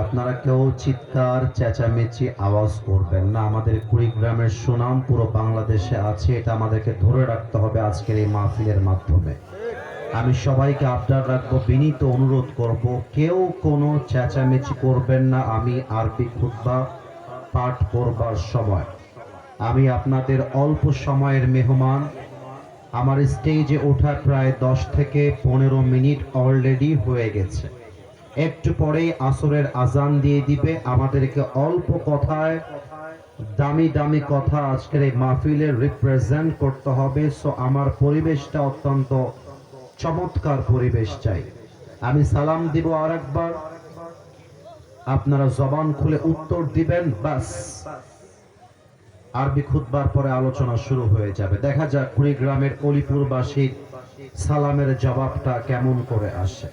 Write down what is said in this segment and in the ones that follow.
আপনারা কেউ চিৎকার চেঁচামেচি আওয়াজ করবেন না। আমাদের কুড়িগ্রামের সুনাম পুরো বাংলাদেশে আছে, এটা আমাদেরকে ধরে রাখতে হবে আজকের এই মাহফিলের মাধ্যমে। আমি সবাইকে আবদার রাখবো, বিনীত অনুরোধ করব, কেউ কোনো চেঁচামেচি করবেন না। আমি আরবি খুতবা পাঠ করবার সময় আমি আপনাদের অল্প সময়ের মেহমান। আমার স্টেজে ওঠা প্রায় 10 থেকে 15 মিনিট অলরেডি হয়ে গেছে। একটু পরেই আসরের আজান দিয়ে দিবে। আমাদেরকে অল্প কথায় দামি দামি কথা আজকের এই মাহফিলে রিপ্রেজেন্ট করতে হবে। সো আমার পরিবেশটা অত্যন্ত চমৎকার পরিবেশ চাই। আমি সালাম দিব আরেকবার, আপনারা জবান খুলে উত্তর দিবেন, বাস আরবি খুতবার পরে আলোচনা শুরু হয়ে যাবে। দেখা যাক কুড়িগ্রামের অলিপুরবাসীর সালামের জবাবটা কেমন করে আসে।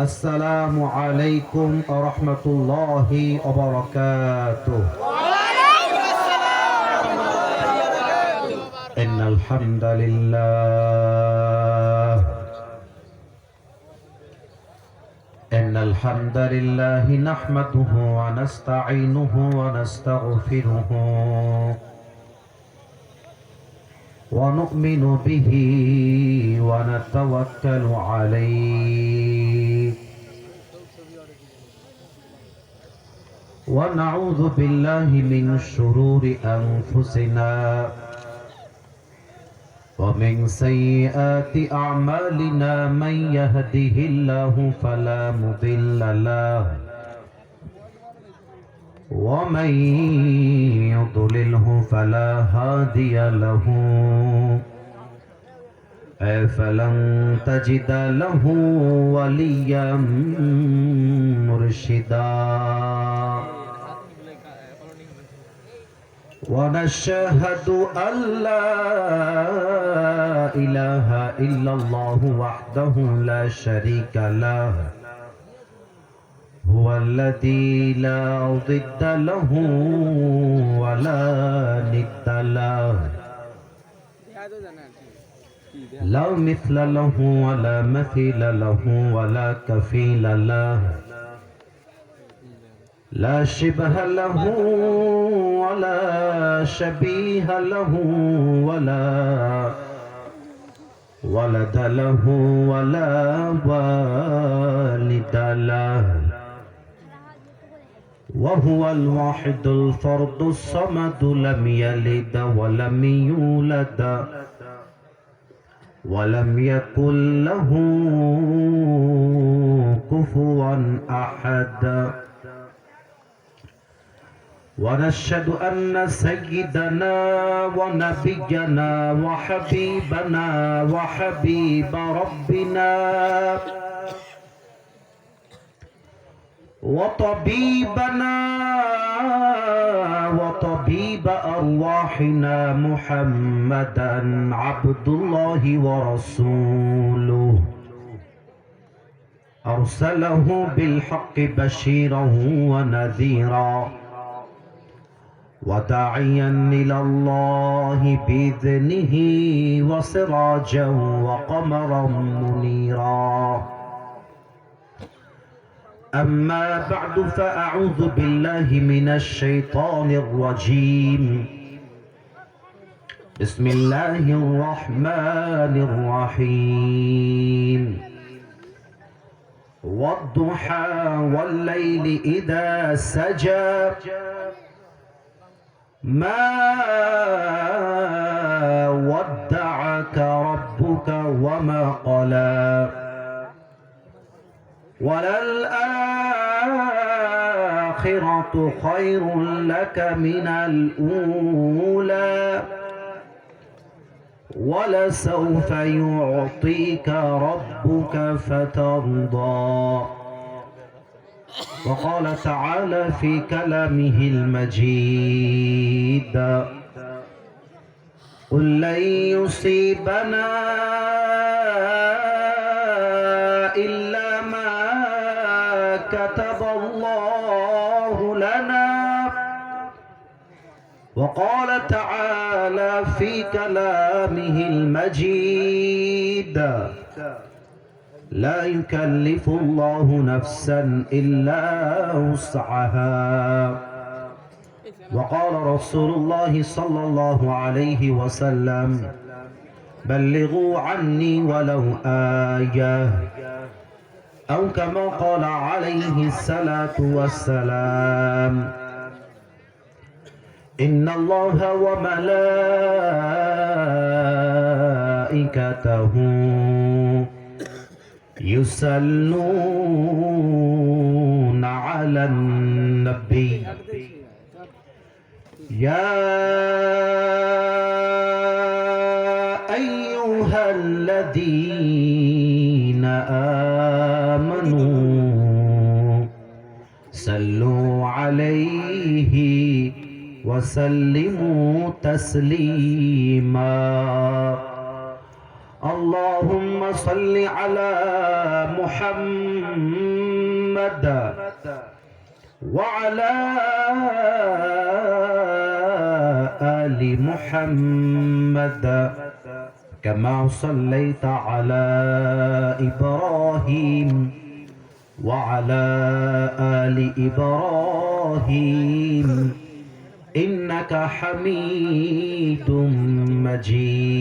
আসসালামু আলাইকুম ওয়া রাহমাতুল্লাহি ওয়া বারাকাতুহু। ইন্নাল হামদালিল্লাহ ইন্নাল হামদালিল্লাহি নাহমাদুহু ওয়া নাস্তাঈনুহু ওয়া নাস্তাগফিরুহু ونؤمن به ونتوكل عليه ونعوذ بالله من شرور أنفسنا ومن سيئات أعمالنا من يهده الله فلا مضل له ومن يضلله فلا هادي له فلن تجد له وليا مرشدا ونشهد أن لا إله إلا الله وحده لا شريك له هو الذي لا ضد له ولا ند له لا مثل له ولا مثيل له ولا كفيل له لا شبه له ولا شبيه له ولا ولد له ولا والد له وهو الواحد الفرد الصمد لم يلد ولم يولد ولم يكن له كفوا أحد ونشهد أن سيدنا ونبينا وحبيبنا وحبيب ربنا وطبيبنا وطبيب أرواحنا محمدا عبد الله ورسوله أرسله بالحق بشيرا ونذيرا وداعيا إلى الله بإذنه وسراجا وقمرا منيرا أما بعد فأعوذ بالله من الشيطان الرجيم بسم الله الرحمن الرحيم والضحى والليل إذا سجى ما ودعك ربك وما قلى وللآخرة خير لك من الأولى ولسوف يعطيك ربك فترضى وقال تعالى في كلامه المجيد قل لن يصيبنا إلا ما كتب الله لنا وقال تعالى في كلامه المجيد لا يكلف الله نفسا إلا وسعها وقال رسول الله صلى الله عليه وسلم بلغوا عني ولو آية أو كما قال عليه الصلاة والسلام إن الله وملائكته يصلون على النبي يا أيها الذين آمنوا صلوا عليه وسلموا تسليما اللهم صل على محمد وعلى آل محمد كما صليت على إبراهيم وعلى آل إبراهيم إنك حميد مجيد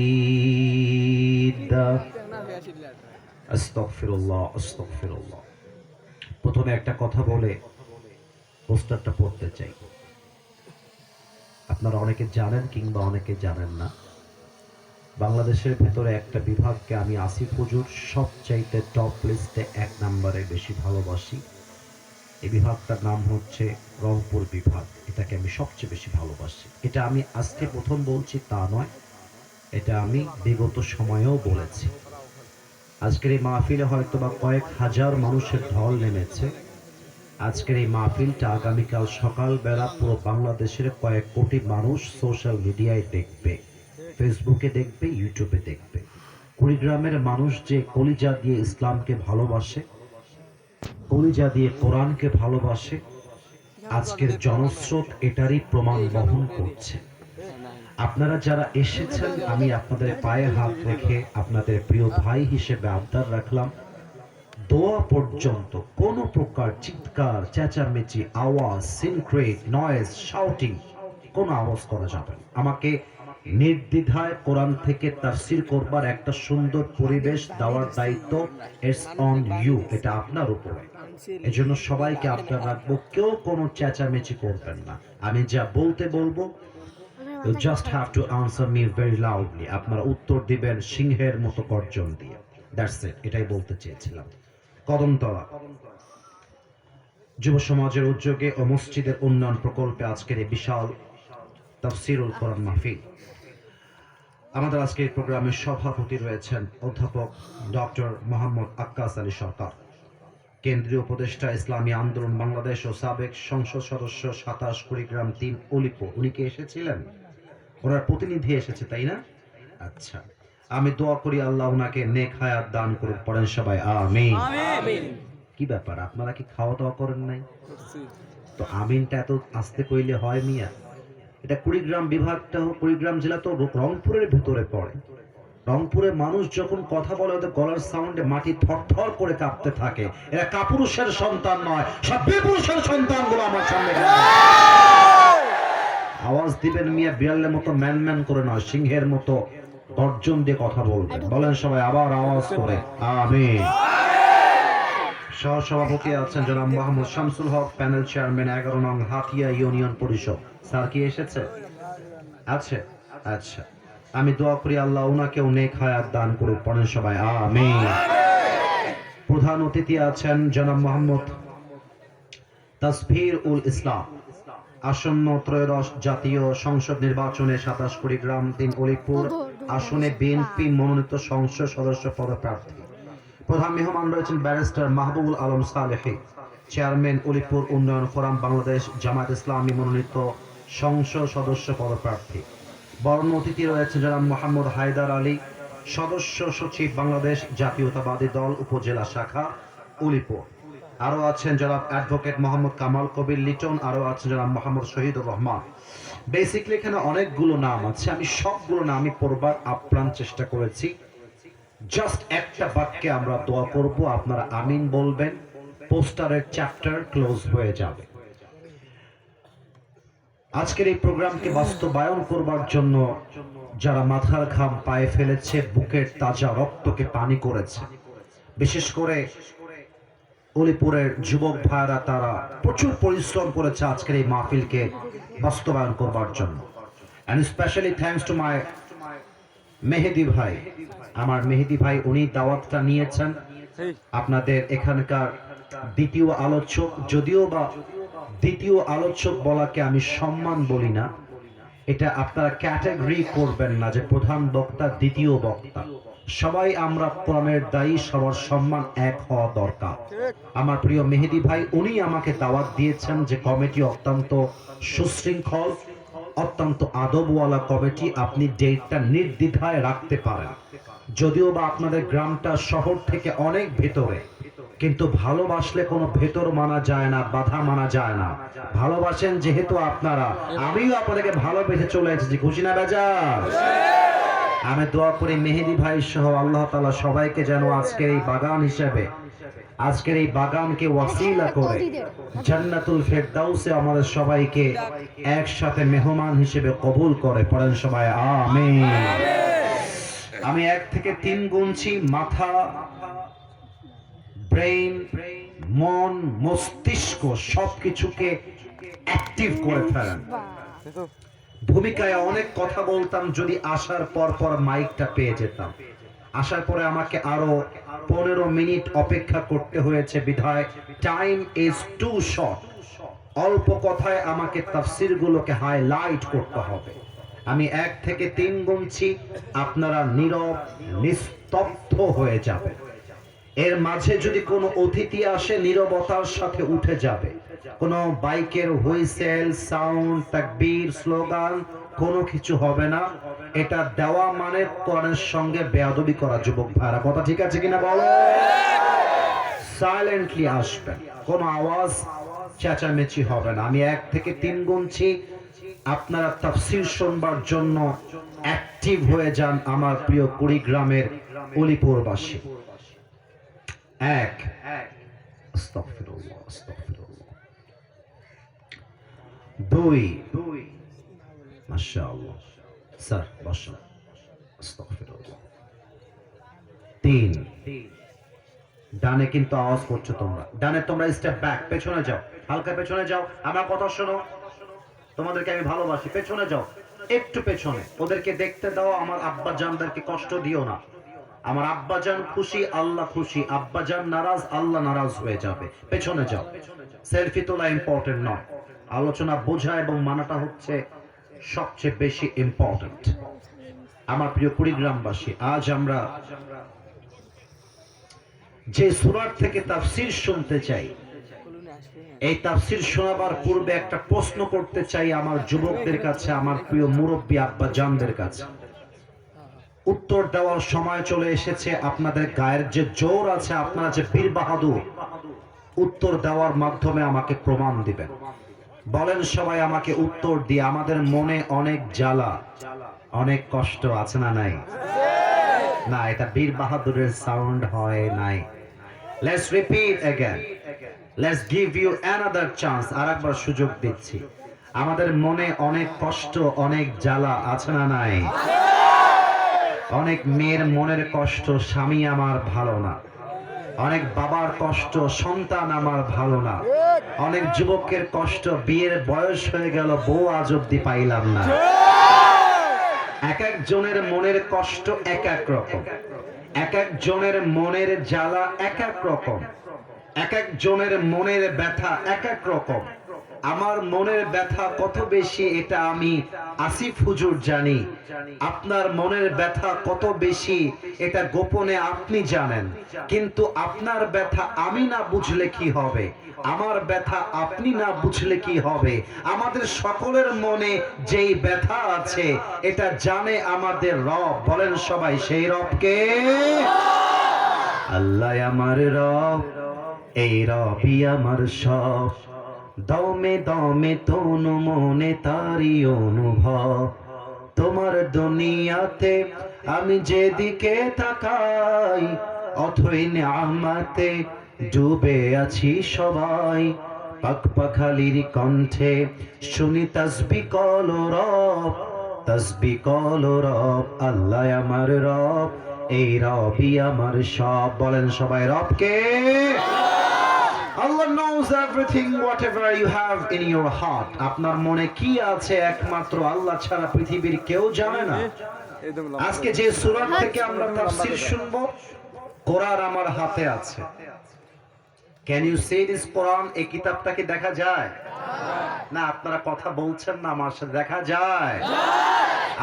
আস্তাগফিরুল্লাহ আস্তাগফিরুল্লাহ। প্রথমে একটা কথা বলে পোস্টারটা পড়তে চাই। আপনারা অনেকে জানেন কিংবা অনেকে জানেন না, বাংলাদেশের ভেতরে একটা বিভাগকে আমি আসিফ হুজুর সবচাইতে টপ লিস্টে 1 নম্বরে বেশি ভালোবাসি। এই বিভাগটার নাম হচ্ছে রংপুর বিভাগ। এটাকে আমি সবচেয়ে বেশি ভালোবাসি। এটা আমি আজকে প্রথম বলছি তা নয়, এটা আমি বিগত সময়েও বলেছি। আজকের এই মাহফিলে হয়তো বা কয়েক হাজার মানুষের ঢল নেমেছে। আজকের এই মাহফিলটা আগামীকাল সকালবেলা পুরো বাংলাদেশের কয়েক কোটি মানুষ সোশ্যাল মিডিয়ায় দেখবে, ফেসবুকে দেখবে, ইউটিউবে দেখবে। কুড়িগ্রামের মানুষ যে কলিজা দিয়ে ইসলামকে ভালোবাসে, কলিজা দিয়ে কোরআনকে ভালোবাসে, আজকের জনস্রোত এটারই প্রমাণ বহন করছে। আপনারা যারা এসেছেন, আমি আপনাদের পায়ে হাত রেখে আপনাদের প্রিয় ভাই হিসেবে আবদার রাখলাম, দোয়া পর্যন্ত কোনো প্রকার চিৎকার, চেঁচামেচি, আওয়াজ, সিনক্রেট, নয়েজ, শাউটিং কোনো আওয়াজ করা যাবে না। আমাকে নির্দ্বিধায় কোরআন থেকে তাফসীর করবার একটা সুন্দর পরিবেশ দেওয়ার দায়িত্ব ইটস অন ইউ, এটা আপনার উপরে। এজন্য সবাইকে আপনার রাখবো, কেউ কোনো চেঁচামেচি করবেন না। আমি যা বলতে বলবো, you just have to answer me very loudly. আপনারা উত্তর দিবেন সিংহের মতো গর্জন দিয়ে। দ্যাটস ইট, এটাই বলতে চেয়েছিলাম। কদমতলা যুব সমাজের উদ্যোগে ও মসজিদের উন্নয়ন প্রকল্পে আজকের এই বিশাল তাফসীরুল কোরআন মাহফিল। আমাদের আজকের প্রোগ্রামের সভাপতি রয়েছেন অধ্যাপক ডক্টর মোহাম্মদ আক্কাস আলী সরকার, কেন্দ্রীয় উপদেষ্টা ইসলামী আন্দোলন বাংলাদেশ ও সাবেক সংসদ সদস্য 27 কুড়িগ্রাম 3 অলিপুর। উনি কি এসেছিলেন? ওনার প্রতিনিধি এসেছে, তাই না? আচ্ছা, আমি দোয়া করি আল্লাহ ওনাকে নেক হায়াত দান করুন। পড়েন সবাই আমিন। কি ব্যাপার, আপনারা কি খাওয়া দাওয়া করেন নাই? তো আমিনটা এত আস্তে কইলে হয় মিয়া? এটা কুড়িগ্রাম বিভাগটা, কুড়িগ্রাম জেলা তো রংপুরের ভিতরে পড়ে। রংপুরের মানুষ যখন কথা বলে ওদের গলার সাউন্ডে মাটি থরথর করে কাঁপতে থাকে। এরা কাপুরুষের সন্তান নয়, সব বিপুরুষের সন্তানগুলো আমার সামনে আওয়াজ দিবেন মিয়া, বিড়ালের মতো ম্যান ম্যান করে নয়, সিংহের মতো গর্জন দিয়ে কথা বলবেন। বলেন সবাই আবার আওয়াজ করে আমিন। সহসভাপতি আছেন জনাব মোহাম্মদ শামসুল হক, প্যানেল চেয়ারম্যান 11 নং হাতিয়া ইউনিয়ন পরিষদ। স্যার কি এসেছে? আছে? আচ্ছা, আমি দোয়া করি আল্লাহ ওনাকেও নেক হায়াত দান করুন। পড়েন সবাই আমিন। প্রধান অতিথি আছেন জনাব মোহাম্মদ তাসফির উল ইসলাম, আসন্ন ত্রয়োদশ জাতীয় সংসদ নির্বাচনে 27 কুড়িগ্রাম 3 অলিপুর আসনে বিএনপি মনোনীত সংসদ সদস্য পদপ্রার্থী। প্রধান মেহমান রয়েছেন ব্যারিস্টার মাহবুবুল আলম সালেহী, চেয়ারম্যান অলিপুর উন্নয়ন ফোরাম বাংলাদেশ জামায়াত ইসলামী মনোনীত সংসদ সদস্য পদপ্রার্থী। বরণ অতিথি রয়েছেন জনাব মোহাম্মদ হায়দার আলী, সদস্য সচিব বাংলাদেশ জাতীয়তাবাদী দল উপজেলা শাখা উলিপুর। আরো আছেন জনাব অ্যাডভোকেট মোহাম্মদ কামাল কবির লিটন, আরো আছেন জনাব মোহাম্মদ শহীদুর রহমান। বেসিক্যালি এখানে অনেকগুলো নাম আছে, আমি সবগুলো নামই পড়বার আপ্রাণ চেষ্টা করেছি। জাস্ট একটা বাক্যে আমরা দোয়া করব, আপনারা আমিন বলবেন, পোস্টারের চ্যাপ্টার ক্লোজ হয়ে যাবে। আজকের এই প্রোগ্রামকে বাস্তবায়ন করবার জন্য যারা মাথার ঘাম পায়ে ফেলেছে, বুকের তাজা রক্তকে পানি করেছে, বিশেষ করে অলিপুরের যুবক ভাইরা, তারা প্রচুর পরিশ্রম করেছে আজকের এই মাহফিলকে বাস্তবায়ন করবার জন্য। And specially thanks to my Mehedi ভাই, আমার মেহেদি ভাই, উনি দাওয়াতটা নিয়েছেন। আপনাদের এখানকার দ্বিতীয় আলোচক, যদিও বা দ্বিতীয় আলোচক বলাকে আমি সম্মান বলি না, এটা আপনারা ক্যাটাগরি করবেন না যে প্রধান বক্তা দ্বিতীয় বক্তা, সবাই আমরা কোরআনের দায়ী, সবার সম্মান এক হওয়া দরকার। আমার প্রিয় মেহেদি ভাই, উনি আমাকে দাওয়াত দিয়েছেন যে কমিটি অত্যন্ত সুশৃঙ্খল, অত্যন্ত আদবওয়ালা কমিটি, আপনি ডেটটা নির্দ্বিধায় রাখতে পারেন। যদিও বা আপনাদের গ্রামটা শহর থেকে অনেক ভেতরে, কিন্তু ভালোবাসলে কোনো ভেতর মানা যায় না, বাধা মানা যায় না। ভালোবাসেন যেহেতু আপনারা, আমিও আপনাদেরকে ভালোবেসে চলে এসেছি, খুশি না বেজার? আমি দোয়া করি মেহেদি ভাই সহ আল্লাহ তাআলা সবাইকে যেন আজকের এই বাগান হিসেবে, আজকের এই বাগানকে ওয়াসিলা করে জান্নাতুল ফেরদাউসে আমাদের সবাইকে একসাথে মেহমান হিসেবে কবুল করে। পড়েন সবাই আমিন। আমি 1 থেকে 3 গুনছি, মাথা, ব্রেইন, মন, মস্তিষ্ক সবকিছুকে অ্যাক্টিভ করে ফেলেন। ভূমিকায় অনেক কথা বলতাম, যদি আসার পর পর মাইকটা পেয়ে যেতাম। আসার পরে আমাকে আরো 15 মিনিট অপেক্ষা করতে হয়েছে, বিধায় টাইম ইজ টু শর্ট। অল্প কথায় আমাকে তাফসিরগুলোকে হাইলাইট করতে হবে। আমি 1 থেকে 3 গুনছি, আপনারা নীরব নিস্তব্ধ হয়ে যাবে। এর মাঝে যদি কোনো অতিথি আসে, নীরবতার সাথে উঠে যাবে। কোনো বাইকের হুইসেল, সাউন্ড, তাকবীর, স্লোগান কোনো কিছু হবে না। এটা দেওয়া মানে কোরআনের সঙ্গে বেয়াদবি করা। যুবক ভাইরা, কথা ঠিক আছে কিনা বলো? সাইলেন্টলি আসবেন, কোনো আওয়াজ চেঁচামেচি হবে না। আমি 1 থেকে 3 গুনছি, আপনারা তাফসীর শুনবার জন্য অ্যাক্টিভ হয়ে যান আমার প্রিয় কুড়িগ্রামের অলিপুরবাসী। 1, আস্তাগফিরুল্লাহ, আস্তাগফিরুল্লাহ। 2, মাশাআল্লাহ, স্যার বসুন, আস্তাগফিরুল্লাহ। 3, ডানে কিন্তু আওয়াজ করছো তোমরা, ডানে তোমরা স্টেপ ব্যাক, পেছনে যাও, হালকা পেছনে যাও, আমার কথা শোনো, তোমাদেরকে আমি ভালোবাসি, পেছনে যাও, একটু পেছনে, ওদেরকে দেখতে দাও। আমার আব্বা জানদেরকে কষ্ট দিও না। আমার আব্বাজান খুশি, আল্লাহ খুশি, আব্বাজান নারাজ, আল্লাহ নারাজ হয়ে যাবে। পেছনে যাও। সেলফি তোলা ইম্পর্টেন্ট নয়, আলোচনা বোঝা এবং মানাটা হচ্ছে সবচেয়ে বেশি ইম্পর্টেন্ট। আমার প্রিয় কুড়িগ্রামবাসী, আজ আমরা যে সূরার থেকে তাফসীর শুনতে চাই, এই তাফসীর শোনাবার পূর্বে একটা প্রশ্ন করতে চাই আমার যুবকদের কাছে, আমার প্রিয় মুরব্বী আব্বাজানদের কাছে। উত্তর দেওয়ার সময় চলে এসেছে। আপনাদের গায়ের যে জোর আছে, আপনারা যে বীর বাহাদুর, উত্তর দেওয়ার মাধ্যমে আমাকে প্রমাণ দিবেন। বলেন সবাই আমাকে উত্তর দিয়ে, আমাদের মনে অনেক জ্বালা, অনেক কষ্ট আছে না নাই? না, এটা বীর বাহাদুরের সাউন্ড হয় নাই। Let's repeat again, let's give you another chance. আরেকবার সুযোগ দিচ্ছি। আমাদের মনে অনেক কষ্ট, অনেক জ্বালা আছে না নাই? অনেক মেয়ের মনের কষ্ট, স্বামী আমার ভালো না। অনেক বাবার কষ্ট, সন্তান আমার ভালো না। অনেক যুবকের কষ্ট, বিয়ের বয়স হয়ে গেল, বউ আজ অব্দি পাইলাম না। এক একজনের মনের কষ্ট এক এক রকম, এক একজনের মনের জ্বালা এক এক রকম, এক একজনের মনের ব্যথা এক এক রকম। আমার মনের ব্যথা কত বেশি এটা আমি আসিফ হুজুর জানি। আপনার মনের ব্যথা কত বেশি এটা গোপনে আপনি জানেন। কিন্তু আপনার ব্যথা আমি না বুঝলে কি হবে? আমার ব্যথা আপনি না বুঝলে কি হবে? আমাদের সকলের মনে যেই ব্যথা আছে এটা জানে আমাদের রব। বলেন সবাই, সেই রবকে? আল্লাহ আমার রব, এই রবই আমার সব। দমে দমে তনু মনে তারি অনুভব, তোমার দুনিয়াতে আমি যেদিকে তাকাই অথই নিয়ামতে ডুবে আছি সবাই। পাখপাখালির কণ্ঠে শুনি তাসবিহ কলো রব, তাসবিহ কলো রব, আল্লাহ আমার রব, এই রবই আমার সব। বলেন সবাই রবকে। Allah knows everything whatever you have in your heart. আপনার মনে কি আছে একমাত্র আল্লাহ ছাড়া পৃথিবীর কেউ জানে না। আজকে যে সূরা থেকে আমরা তাফসীর শুনবো, কোরআন আমার হাতে আছে। Can you see this Quran? এই কিতাবটাকে দেখা যায় না? আপনারা কথা বলছেন না আমার সাথে। দেখা যায়?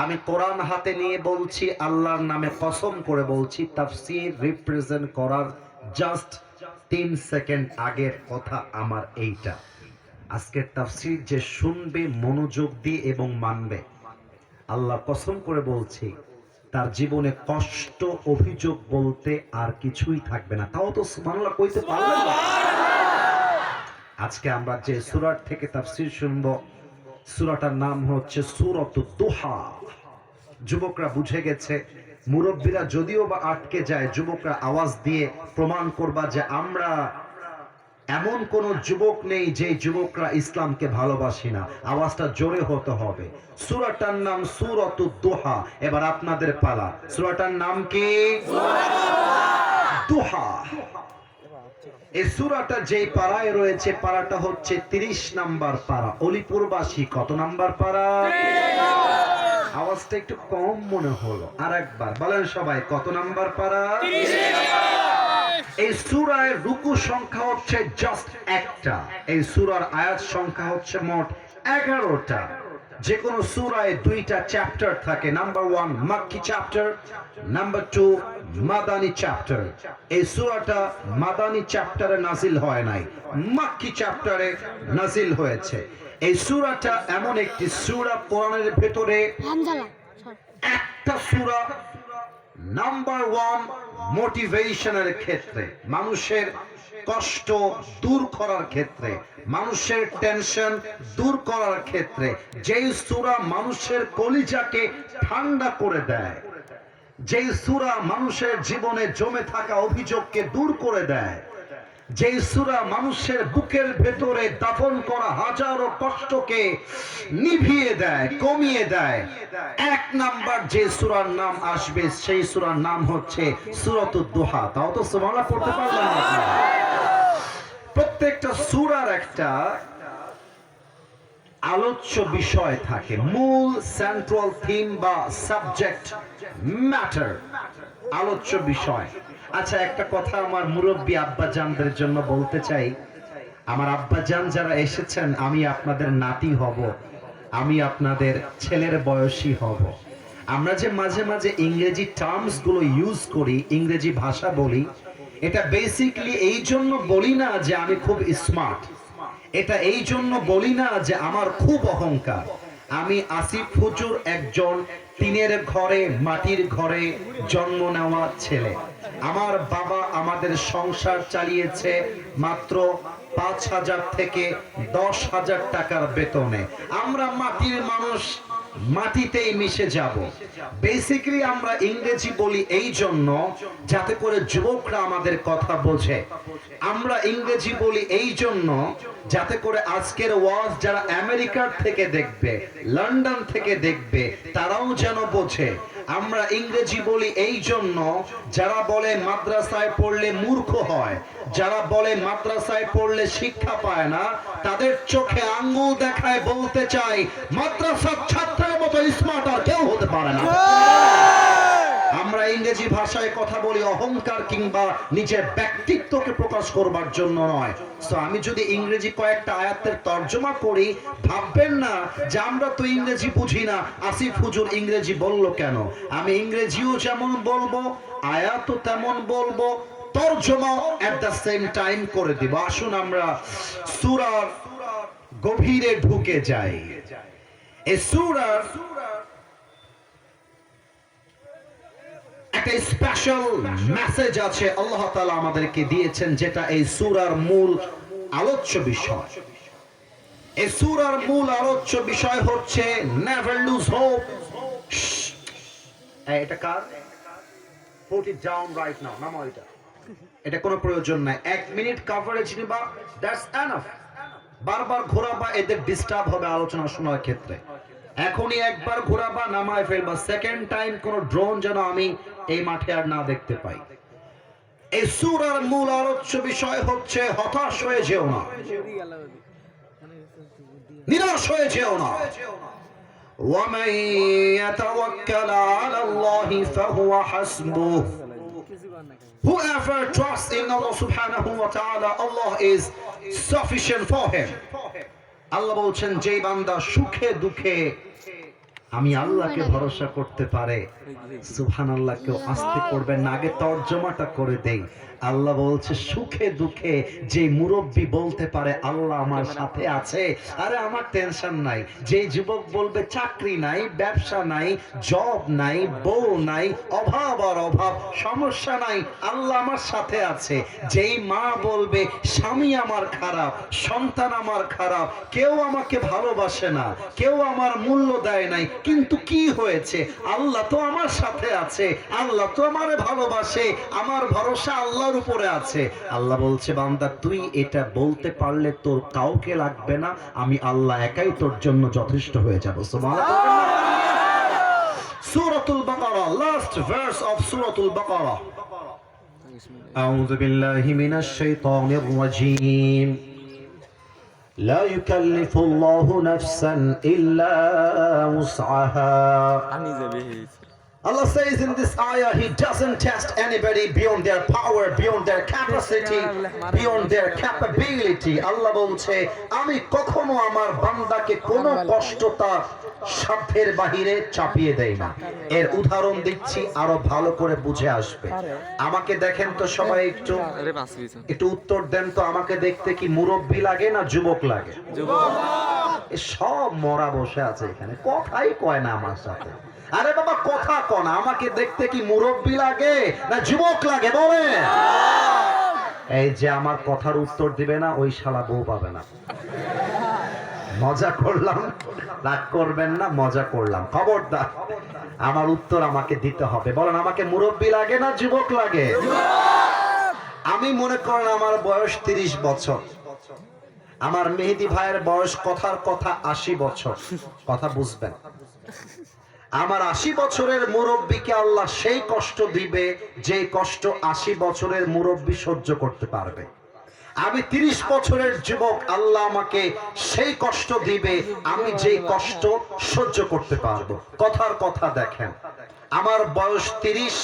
আমি কোরআন হাতে নিয়ে বলছি, আল্লাহর নামে কসম করে বলছি, তাফসীর রিপ্রেজেন্ট করার জাস্ট 3 সেকেন্ড আগের কথা আমার এইটা। আজকের তাফসীর যে শুনবে মনোযোগ দিয়ে এবং মানবে, আল্লাহ কসম করে বলছি, তার জীবনে কষ্ট অভিযোগ বলতে আর কিছুই থাকবে না। তাও তো সুবহানাল্লাহ কইতে পারলেন না। আজকে আমরা যে সূরা থেকে তাফসীর শুনবো, সূরাটার নাম হচ্ছে সূরাতুদ দুহা। যুবকরা বুঝে গেছে, মুরব্বীরা যদিও বা আটকে যায়, যুবকরা আওয়াজ দিয়ে প্রমাণ করবা যে আমরা এমন কোন যুবক নেই যে যুবকরা ইসলামকে ভালোবাসি না। আওয়াজটা জোরে হতে হবে। সূরাটার নাম সূরাতুদ দুহা। এবার আপনাদের পালা। সূরাটার নাম কি? দুহা। এই সূরাটা যেই পারায় রয়েছে, পারাটা হচ্ছে 30 নাম্বার পারা। অলিপুরবাসী কত নাম্বার পারা? আওয়াজটা একটু কম মনে হলো, আরেকবার বলেন সবাই, কত নাম্বার পারা? এই সূরার রুকু সংখ্যা হচ্ছে জাস্ট একটা। এই সূরার আয়াত সংখ্যা হচ্ছে মোট 11টা। যে কোনো সূরায় 2টা চ্যাপ্টার থাকে। Number 1 makki chapter, number 2 Madani chapter. এই সূরাটা মাদানী চ্যাপ্টারে নাজিল হয় নাই, মাক্কি চ্যাপ্টারে নাজিল হয়েছে। এই সূরাটা এমন একটি সূরা কোরআনের ভেতরে একটা সূরা নাম্বার 1 মোটিভেশনের ক্ষেত্রে, মানুষের কষ্ট দূর করার ক্ষেত্রে, মানুষের টেনশন দূর করার ক্ষেত্রে, যেই সূরা মানুষের কলিজাকে ঠান্ডা করে দেয়, যেই সূরা মানুষের জীবনে জমে থাকা অভিযোগকে দূর করে দেয়, যেই সূরা মানুষের বুকের ভেতরে দাফন করা হাজারো কষ্টকে নিভিয়ে দেয়, কমিয়ে দেয়, এক নাম্বার যে সূরার নাম আসবে সেই সূরার নাম হচ্ছে সূরাতুদ দুহা। তাও তো সুবহানাল্লাহ পড়তে পারলেন না আপনারা? প্রত্যেকটা সূরার একটা আলোচ্য বিষয় থাকে, মূল সেন্ট্রাল থিম বা সাবজেক্ট ম্যাটার, আলোচ্য বিষয়। আচ্ছা, একটা কথা আমার মুরব্বী আব্বাজানদের জন্য বলতে চাই। আমার আব্বাজান যারা এসেছেন, আমি আপনাদের নাতি হব, আমি আপনাদের ছেলের বয়সী হব। আমরা যে মাঝে মাঝে ইংরেজি টার্মস গুলো ইউজ করি, ইংরেজি ভাষা বলি, এটা বেসিক্যালি এই জন্য বলি না যে আমি খুব স্মার্ট, এটা এই জন্য বলি না যে আমার খুব অহংকার। আমি আসিফ হুজুর একজন টিনের ঘরে, মাটির ঘরে জন্ম নেওয়া ছেলে। আমার বাবা আমাদের সংসার চালিয়েছে মাত্র 5,000 থেকে 10,000 টাকার বেতনে। আমরা মাটির মানুষ, মাটিতেই মিশে যাব। বেসিক্যালি আমরা ইংরেজি বলি এই জন্য যাতে করে যুবকরা আমাদের কথা বোঝে। আমরা ইংরেজি বলি এই জন্য যাতে করে আজকের ওয়াজ যারা আমেরিকার থেকে দেখবে, লন্ডন থেকে দেখবে, তারাও যেন বোঝে। আমরা ইংরেজি বলি এই জন্য যারা বলে মাদ্রাসায় পড়লে মূর্খ হয়, যারা বলে মাদ্রাসায় পড়লে শিক্ষা পায় না, তাদের চোখে আঙ্গুল দেখায় বলতে চাই, মাদ্রাসার ছাত্রের মতো স্মার্ট আর কেউ হতে পারে না। আমরা ইংরেজি ভাষায় কথা বলি অহংকার কিংবা নিজের ব্যক্তিত্বকে প্রকাশ করবার জন্য নয়। সো আমি যদি ইংরেজি কয়েকটা আয়াতের তর্জমা করি, ভাববেন না যে আমরা তো ইংরেজি বুঝি না, আসিফ হুজুর ইংরেজি বলল কেন। আমি ইংরেজিও যেমন বলবো, আয়াতও তেমন বলবো, তর্জমাও এট দ্য সেম টাইম করে দিব। আসুন আমরা সূরার গভীরে ঢুকে যাই। এই সূরার একটা স্পেশাল মেসেজ আছে আল্লাহ তাআলা আমাদেরকে দিয়েছেন, যেটা এই সূরার মূল আলোচ্য বিষয়। এই সূরার মূল আলোচ্য বিষয় হচ্ছে নেভার লুজ হোপ, এটা কার? Put it down right now. নামাও এটা। এটা কোনো প্রয়োজন নাই। 1 মিনিট কভারেজ নিবা, দ্যাটস এনাফ। বারবার ঘোরাবা, এদের ডিস্টার্ব হবে আলোচনা শোনার ক্ষেত্রে। এখনই একবার ঘোরাবা, নামায় ফেলবা। সেকেন্ড টাইম কোনো ড্রোন যেন আমি এই মাঠে আর না দেখতে পাই। এই সূরার মূল আলোচ্য বিষয় হচ্ছে হতাশ হয়ে যেও না, নিরাশ হয়ে যেও না। وَمَن يَتَوَكَّلْ عَلَى اللَّهِ فَهُوَ حَسْبُهُ. Whoever trusts in Allah subhanahu wa ta'ala, Allah is sufficient for him. আল্লাহ বলছেন, যে বান্দা সুখে দুঃখে আমি আল্লাহকে ভরসা করতে পারে, সুবহানাল্লাহ, কেউ আস্তে করবেন না, আগে তর্জমাটা করে দেই। আল্লাহ বলছে সুখে দুঃখে যে মুরব্বী বলতে পারে আল্লাহ আমার সাথে আছে, আরে আমার টেনশন নাই। যে যুবক বলবে চাকরি নাই, ব্যবসা নাই, জব নাই, বউ নাই, অভাব আর অভাব, সমস্যা নাই, আল্লাহ আমার সাথে আছে। যেই মা বলবে স্বামী আমার খারাপ, সন্তান আমার খারাপ, কেউ আমাকে ভালোবাসে না, কেউ আমার মূল্য দেয় নাই, কিন্তু কি হয়েছে, আল্লাহ তো আমার সাথে আছে, আল্লাহ তো আমারে ভালোবাসে, আমার ভরসা আল্লাহর উপরে আছে। আল্লাহ বলছে, বান্দা তুই এটা বলতে পারলে তোর কাউকে লাগবে না, আমি আল্লাহ একাই তোর জন্য যথেষ্ট হয়ে যাব। সুবহানাল্লাহ। সূরাতুল বাকারা, লাস্ট ভার্স অফ সূরাতুল বাকারা। আউযু বিল্লাহি মিনাশ শাইতানির রাজীম। لا يكلف الله نفسا إلا وسعها. Allah says in this ayah, He doesn't test anybody beyond their power, beyond their capacity, beyond their capability. Allah বলছে, আমি কখনো আমার বান্দাকে কোনো কষ্টতা সাধ্যের বাহিরে চাপিয়ে দেই না। এর উদাহরণ দিচ্ছি, আরো ভালো করে বুঝে আসবে। আমাকে দেখেন তো সবাই, একটু উত্তর দেন তো, আমাকে দেখতে কি মুরব্বী লাগে না যুবক লাগে? সব মরা বসে আছে এখানে, কথাই কয় না আমার সাথে। আরে বাবা কথা কনা, আমাকে দেখতে কি মুরব্বী লাগে না যুবক লাগে বলে? এই যে আমার কথার উত্তর দিবে না, ওই শালা বউ পাবে না। মজা করলাম, রাগ করবেন না, মজা করলাম, খবরদার। আমার উত্তর আমাকে দিতে হবে। বলেন, আমাকে মুরব্বী লাগে না যুবক লাগে? আমি মনে করেন আমার বয়স 30 বছর, আমার মেহেদী ভাইয়ের বয়স কথার কথা 80 বছর। কথা বুঝবেন? আমার 80 বছরের মুরব্বীকে আল্লাহ সেই কষ্ট দিবে যে কষ্ট 80 বছরের মুরব্বী সহ্য করতে পারবে। আমি 30 বছরের যুবক, আল্লাহ আমাকে সেই কষ্ট দিবে আমি যে কষ্ট সহ্য করতে পারবো। কথার কথা দেখেন, আমার বয়স 30,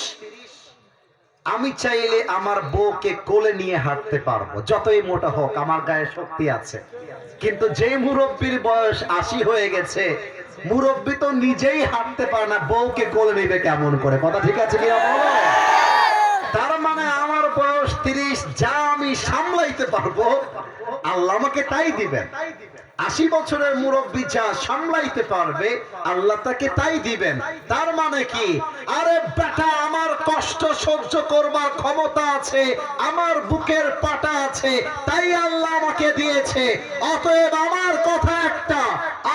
আমি চাইলে আমার বউকে কোলে নিয়ে হাঁটতে পারবো, যতই মোটা হোক, আমার গায়ে শক্তি আছে। কিন্তু যে মুরব্বীর বয়স 80 হয়ে গেছে, মুরব্বী তো নিজেই হাঁটতে পারে না, বউকে কোলে নিবে কেমন করে? কথা ঠিক আছে কিনা বলো? তার মানে আমার বয়স 30, যা আমি সামলাইতে পারবো আল্লাহ আমাকে তাই দিবেন। 80 বছরের মুরব্বী যা সামলাইতে পারবে আল্লাহ তাকে তাই দিবেন। তার মানে কি? আরে বেটা, আমার কষ্ট সহ্য করবার ক্ষমতা আছে, আমার বুকের পাটা আছে, তাই আল্লাহ আমাকে দিয়েছে। অতএব আমার কথা একটা,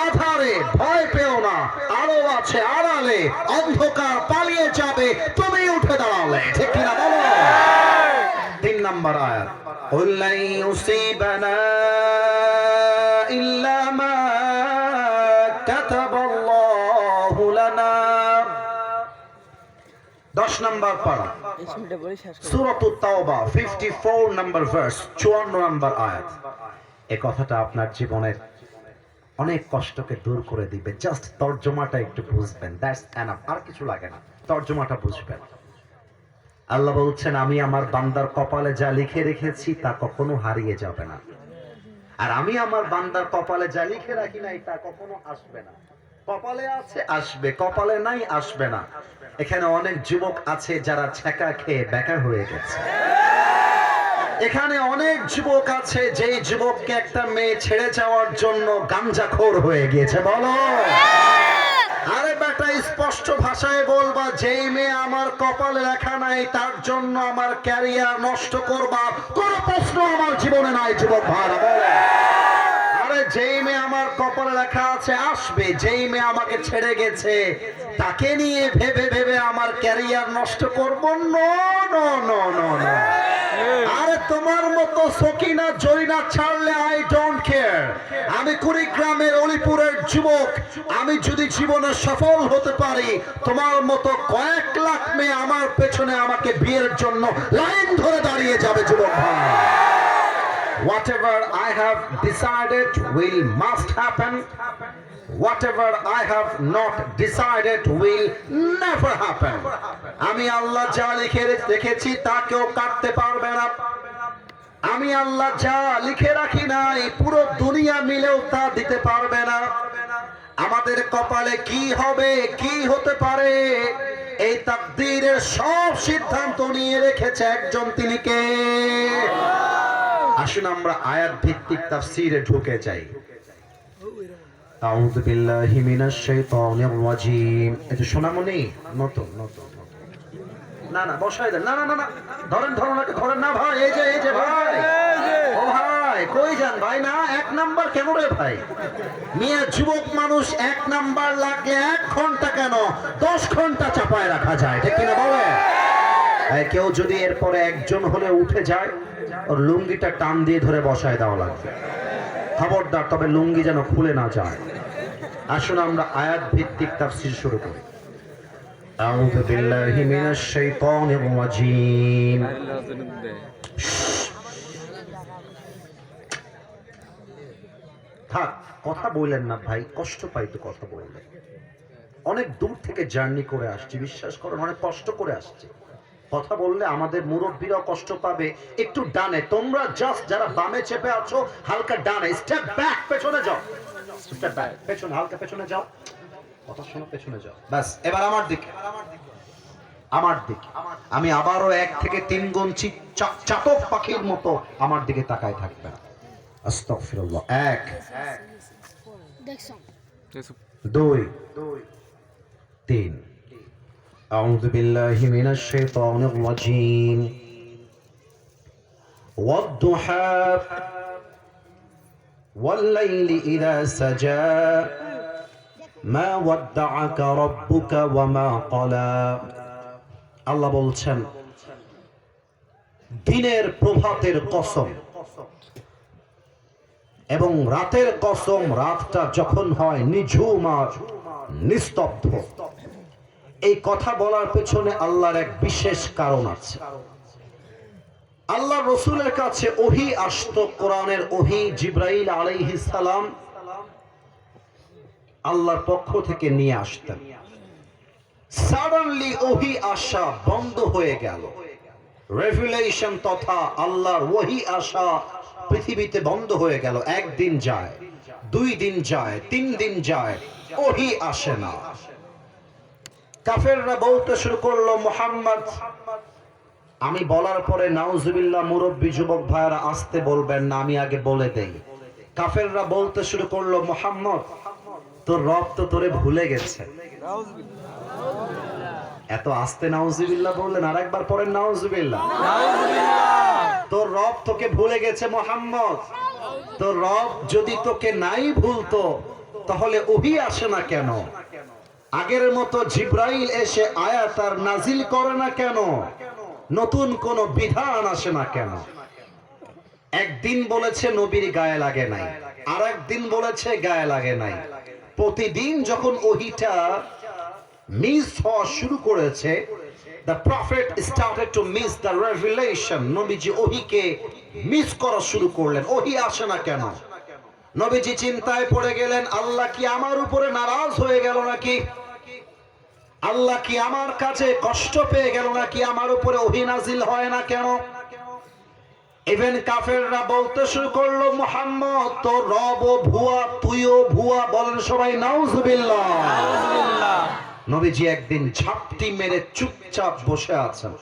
আধারে ভয় পেও না, আলো আছে আড়ালে, অন্ধকার পালিয়ে যাবে তুমি উঠে দাঁড়ালে। ঠিক কিনা বলো? 3 নম্বর আয়াত, قُل لَّن يُصِيبَنَا إِلَّا مَا كَتَبَ اللَّهُ لَنَا। 10 নম্বর পারা, সূরাতুত তাওবা, 54 নম্বর ভার্স, 54 নম্বর আয়াত। এই কথাটা আপনার জীবনের অনেক কষ্টকে দূর করে দিবে। জাস্ট তর্জমাটা একটু বুঝবেন, দ্যাটস এনাফ, আর কিছু লাগে না, তর্জমাটা বুঝবেন। আল্লাহ বলছেন, আমি আমার বান্দার কপালে যা লিখে রেখেছি তা কখনো হারিয়ে যাবে না, আর আমি আমার বান্দার কপালে যা লিখে রাখি নাই তা কখনো আসবে না। কপালে আছে আসবে, কপালে নাই আসবে না। এখানে অনেক যুবক আছে যারা ছেঁকা খেয়ে বেকার হয়ে গেছে। এখানে অনেক যুবক আছে যেই যুবককে একটা মেয়ে ছেড়ে যাওয়ার জন্য গাঞ্জাখোর হয়ে গিয়েছে। বলো, আরে বেটা, স্পষ্ট ভাষায় বলবা, যেই মেয়ে আমার কপালে লেখা নাই তার জন্য আমার ক্যারিয়ার নষ্ট করবা, কোন প্রশ্ন আমার জীবনে নাই। যুবক ভাইরা বলে, আরে আরে যেই মেয়ে আমার কপালে লেখা আছে আসবে, যেই মেয়ে আমাকে ছেড়ে গেছে তাকে নিয়ে ভেবে ভেবে আমার ক্যারিয়ার নষ্ট করব? No no no no no. আরে তোমার মতো সকিনা জরিনা ছাড়লে আই ডোন্ট কেয়ার। আমি কুড়িগ্রামের অলিপুরের যুবক, আমি যদি জীবনে সফল হতে পারি, তোমার মতো কয়েক লাখ মেয়ে আমার পেছনে আমাকে বিয়ের জন্য লাইন ধরে দাঁড়িয়ে যাবে যুবক ভাই। Whatever I have decided will must happen. Whatever I have not decided will never happen. আমি আল্লাহ যা লিখে রেখেছি তা কেউ কাটতে পারবে না। আমি আল্লাহ যা লিখে রাখি নাই পুরো দুনিয়া মিলেও তা দিতে পারবে না। আমাদের কপালে কি হবে, কি হতে পারে, এই তাকদীরের সব সিদ্ধান্ত নিয়ে রেখেছে একজন, তিনি কে? আসুন আমরা আয়াত ভিত্তিক তাফসীরে ঢুকে যাই। আউযু বিল্লাহি মিনাশ শাইতানির রাজীম। এটা শোনামনি নতুন নতুন না না বসাই দেন, না না না না ধরেন ধরেন ধরেন না ভাই, এই যে ভাই, ও ভাই কই যান ভাই? না এক নাম্বার কেন রে ভাই? মিয়া যুবক মানুষ এক নাম্বার লাগলে 1 ঘন্টা কেন 10 ঘন্টা চাপায় রাখা যায়, ঠিক কিনা বলে? কেউ যদি এরপরে একজন হলে উঠে যায়, ওর লুঙ্গিটা টান দিয়ে ধরে বসায় দেওয়া লাগবে, খবরদার, তবে লুঙ্গি যেন খুলে না যায়। আসুন আমরা আয়াত ভিত্তিক তাফসীর শুরু করি। আউযু বিল্লাহি মিনাশ শাইতানির রাজীম। থাক, কথা বললেন না ভাই, কষ্ট পাই তো কথা বললেন। অনেক দূর থেকে জার্নি করে আসছি, বিশ্বাস করেন অনেক কষ্ট করে আসছি। কথা বললে আমাদের মুরব্বীরাও কষ্ট পাবে। একটু ডানে, তোমরা জাস্ট যারা বামে চেপে আছো হালকা ডানে, স্টেপ ব্যাক, পেছনে যাও, স্টেপ ব্যাক, পেছনে হালকা পেছনে যাও, কথা শোনো, পেছনে যাও, বাস। এবার আমার দিকে, আমার দিকে। আমি আবারও 1 থেকে 3 গুনছি, চাতক পাখির মতো আমার দিকে তাকায় থাকবে। আস্তাগফিরুল্লাহ। 1 2 3। আউযু বিল্লাহি মিনাশ শাইতানির রাজীম। ওয়াদ-দুহা ওয়াল-লাইলি ইযা সাজা মা ওয়াদ্দাআকা রাব্বুকা ওয়া মা ক্বালা। আল্লাহ বলছেন দিনের প্রভাতের কসম এবং রাতের কসম, রাতটা যখন হয় নিঝুম আর নিস্তব্ধ। এই কথা বলার পেছনে আল্লাহর এক বিশেষ কারণ আছে। আল্লাহ রাসূলের কাছে ওহী আসতো, কোরআনের ওহী জিবরাইল আলাইহিস সালাম আল্লাহর পক্ষ থেকে নিয়ে আসতেন। সাডেনলি ওহী আসা বন্ধ হয়ে গেল, রেভেলেশন তথা আল্লাহর ওহী আসা পৃথিবীতে বন্ধ হয়ে গেল। 1 দিন যায়, 2 দিন যায়, 3 দিন যায়, ওহী আসে না। কাফেররা বলতে শুরু করলো, মুহাম্মদ, আমি বলার পরে নাউজুবিল্লাহ মুরব্বী যুবক ভাইরা আসতে বলবেন না, আমি আগে বলে দেই। কাফেররা বলতে শুরু করলো, মুহাম্মদ তোর রব তো তোরে ভুলে গেছে। এত আস্তে নাউজুবিল্লাহ বললেন, আরেকবার পড়েন নাউজুবিল্লাহ। তোর রব তোকে ভুলে গেছে মুহাম্মদ। তোর রব যদি তোকে নাই ভুলতো তাহলে ওহী আসে না কেন? আগের মতো জিবরাইল এসে আয়াত আর নাজিল করে না কেন? নতুন কোন বিধান আসে না কেন? একদিন বলেছে নবীর গায়ে লাগে নাই, আর একদিন বলেছে গায়ে লাগে নাই। প্রতিদিন যখন ওহীটা মিস হওয়া শুরু করেছে, the prophet started to miss the revelation. নবীজি ওহীকে মিস করা শুরু করলেন, ওহী আসে না কেন? নবীজি চিন্তায় পড়ে গেলেন, আল্লাহ কি আমার উপরে নারাজ হয়ে গেল নাকি? আল্লাহ কি আমার কাছে কষ্ট পেয়ে গেল নাকি? আমার উপরে ওহী নাজিল হয় না কেন? ইভেন কাফেররা বলতে শুরু করলো, মুহাম্মদ তোর রবও ভুয়া, তুইও ভুয়া। বলেন সবাই নাউজুবিল্লাহ। নবীজি একদিন ঝাপটি মেরে চুপচাপ বসে আছেন।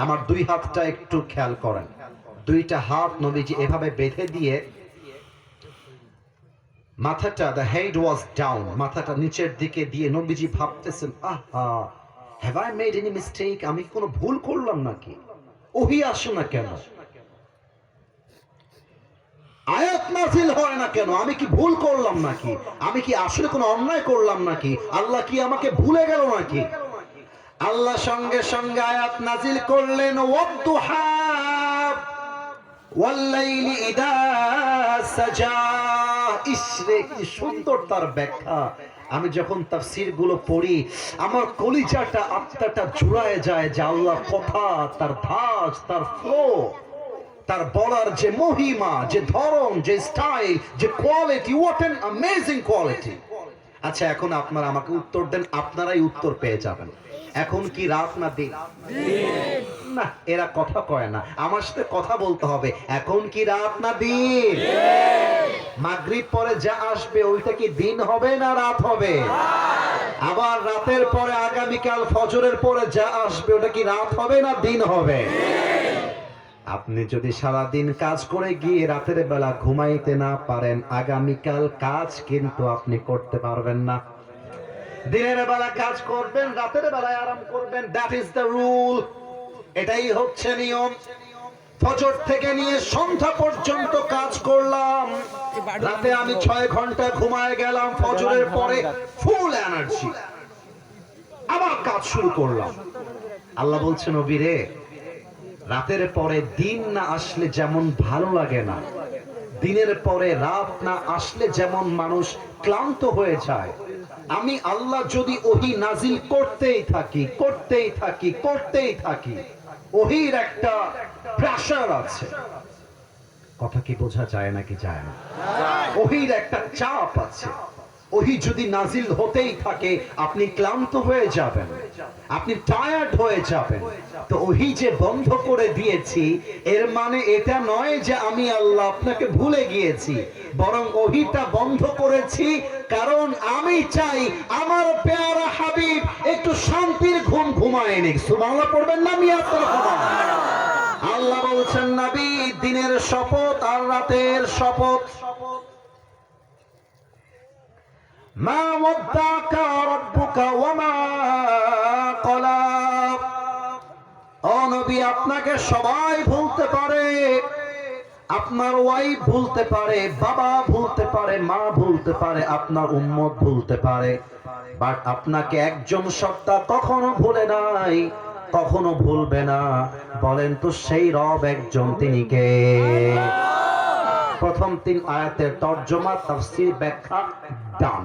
আমার 2 হাতটা একটু খেয়াল করেন। 2টা হাত নবীজি এভাবে বেঁধে দিয়ে মাথাটা, the head was down, মাথাটা নিচের দিকে দিয়ে নবীজি ভাবতেছেন, আহা, have I made any mistake? আমি কোনো ভুল করলাম নাকি? ওহী আসে না কেন? আয়াত নাযিল হয় না কেন? আমি কি ভুল করলাম নাকি? আমি কি আসলে কোনো অন্যায় করলাম নাকি? আল্লাহ কি আমাকে ভুলে গেল নাকি? আল্লাহ সঙ্গে সঙ্গে আয়াত নাযিল করলেন, ওয়াদ্দুহা ওয়াল্লাইলি ইযা সাজা। ইসরে কি সুন্দর তার ব্যাখ্যা! আমি যখন তাফসীর গুলো পড়ি আমার কলিজাটা আত্মাটা জুড়ায় যায় যে আল্লাহর কথা, তার ধাঁচ, তার ফ্লো, তার বলার যে মহিমা, যে ধরন, যে স্টাইল, যে quality, what an amazing quality. আচ্ছা, এখন আপনারা আমাকে উত্তর দেন, আপনারাই উত্তর পেয়ে যাবেন। এখন কি রাত না দিন? না, এরা কথা কয় না, আমার সাথে কথা বলতে হবে। এখন কি রাত না দিন? মাগরিব পরে যা আসবে ওইটা কি দিন হবে না রাত হবে? আবার রাতের পরে আগামীকাল ফজরের পরে যা আসবে ওটা কি রাত হবে না দিন হবে? আপনি যদি সারা দিন কাজ করে গিয়ে রাতের বেলা ঘুমাইতে না পারেন, আগামীকাল কাজ কিন্তু আপনি করতে পারবেন না। দিনের বেলা কাজ করবেন, রাতের বেলায় আরাম করবেন। That is the rule. এটাই হচ্ছে নিয়ম। ফজর থেকে নিয়ে সন্ধ্যা পর্যন্ত কাজ করলাম, রাতে আমি 6 ঘন্টা ঘুমায় গেলাম, ফজরের পরে ফুল এনার্জি, আবার কাজ শুরু করলাম। আল্লাহ বলছেন, নবী রে, রাতের পরে দিন না আসলে যেমন ভালো লাগে না, দিনের পরে রাত না আসলে যেমন মানুষ ক্লান্ত হয়ে যায়, আমি আল্লাহ যদি ওহী নাজিল করতেই থাকি, করতেই থাকি, করতেই থাকি, ওহীর একটা প্রেসার আছে। কথা কি বোঝা যায় নাকি যায় না? ওহীর একটা চাপ আছে। ওহী যদি নাজিল হতেই থাকে আপনি ক্লান্ত হয়ে যাবেন, আপনি টায়ার্ড হয়ে যাবেন। তো ওহী যে বন্ধ করে দিয়েছি এর মানে এটা নয় যে আমি আল্লাহ আপনাকে ভুলে গিয়েছি, বরং ওহীটা বন্ধ করেছি কারণ আমি চাই আমার প্যারা হাবিব একটু শান্তির ঘুম ঘুমায় নিক। সুবহানাল্লাহ পড়বেন না মিয়া? আল্লাহ বলছেন, নবী, দিনের শপথ আর রাতের শপথ। মা ওয়াদ্দাকা রাব্বুকা ওয়া মা ক্বালা। ও নবী, আপনাকে সবাই ভুলতে পারে, আপনার ওয়াইফ ভুলতে পারে, বাবা ভুলতে পারে, মা ভুলতে পারে, আপনার উম্মত ভুলতে পারে, বাট আপনাকে একজন সত্তা কখনো ভুলে নাই, কখনো ভুলবে না। বলেন তো সেই রব একজন, তিনি কে? প্রথম 3 আয়াতের তরজমা, তাফসীর, ব্যাখ্যা ডান।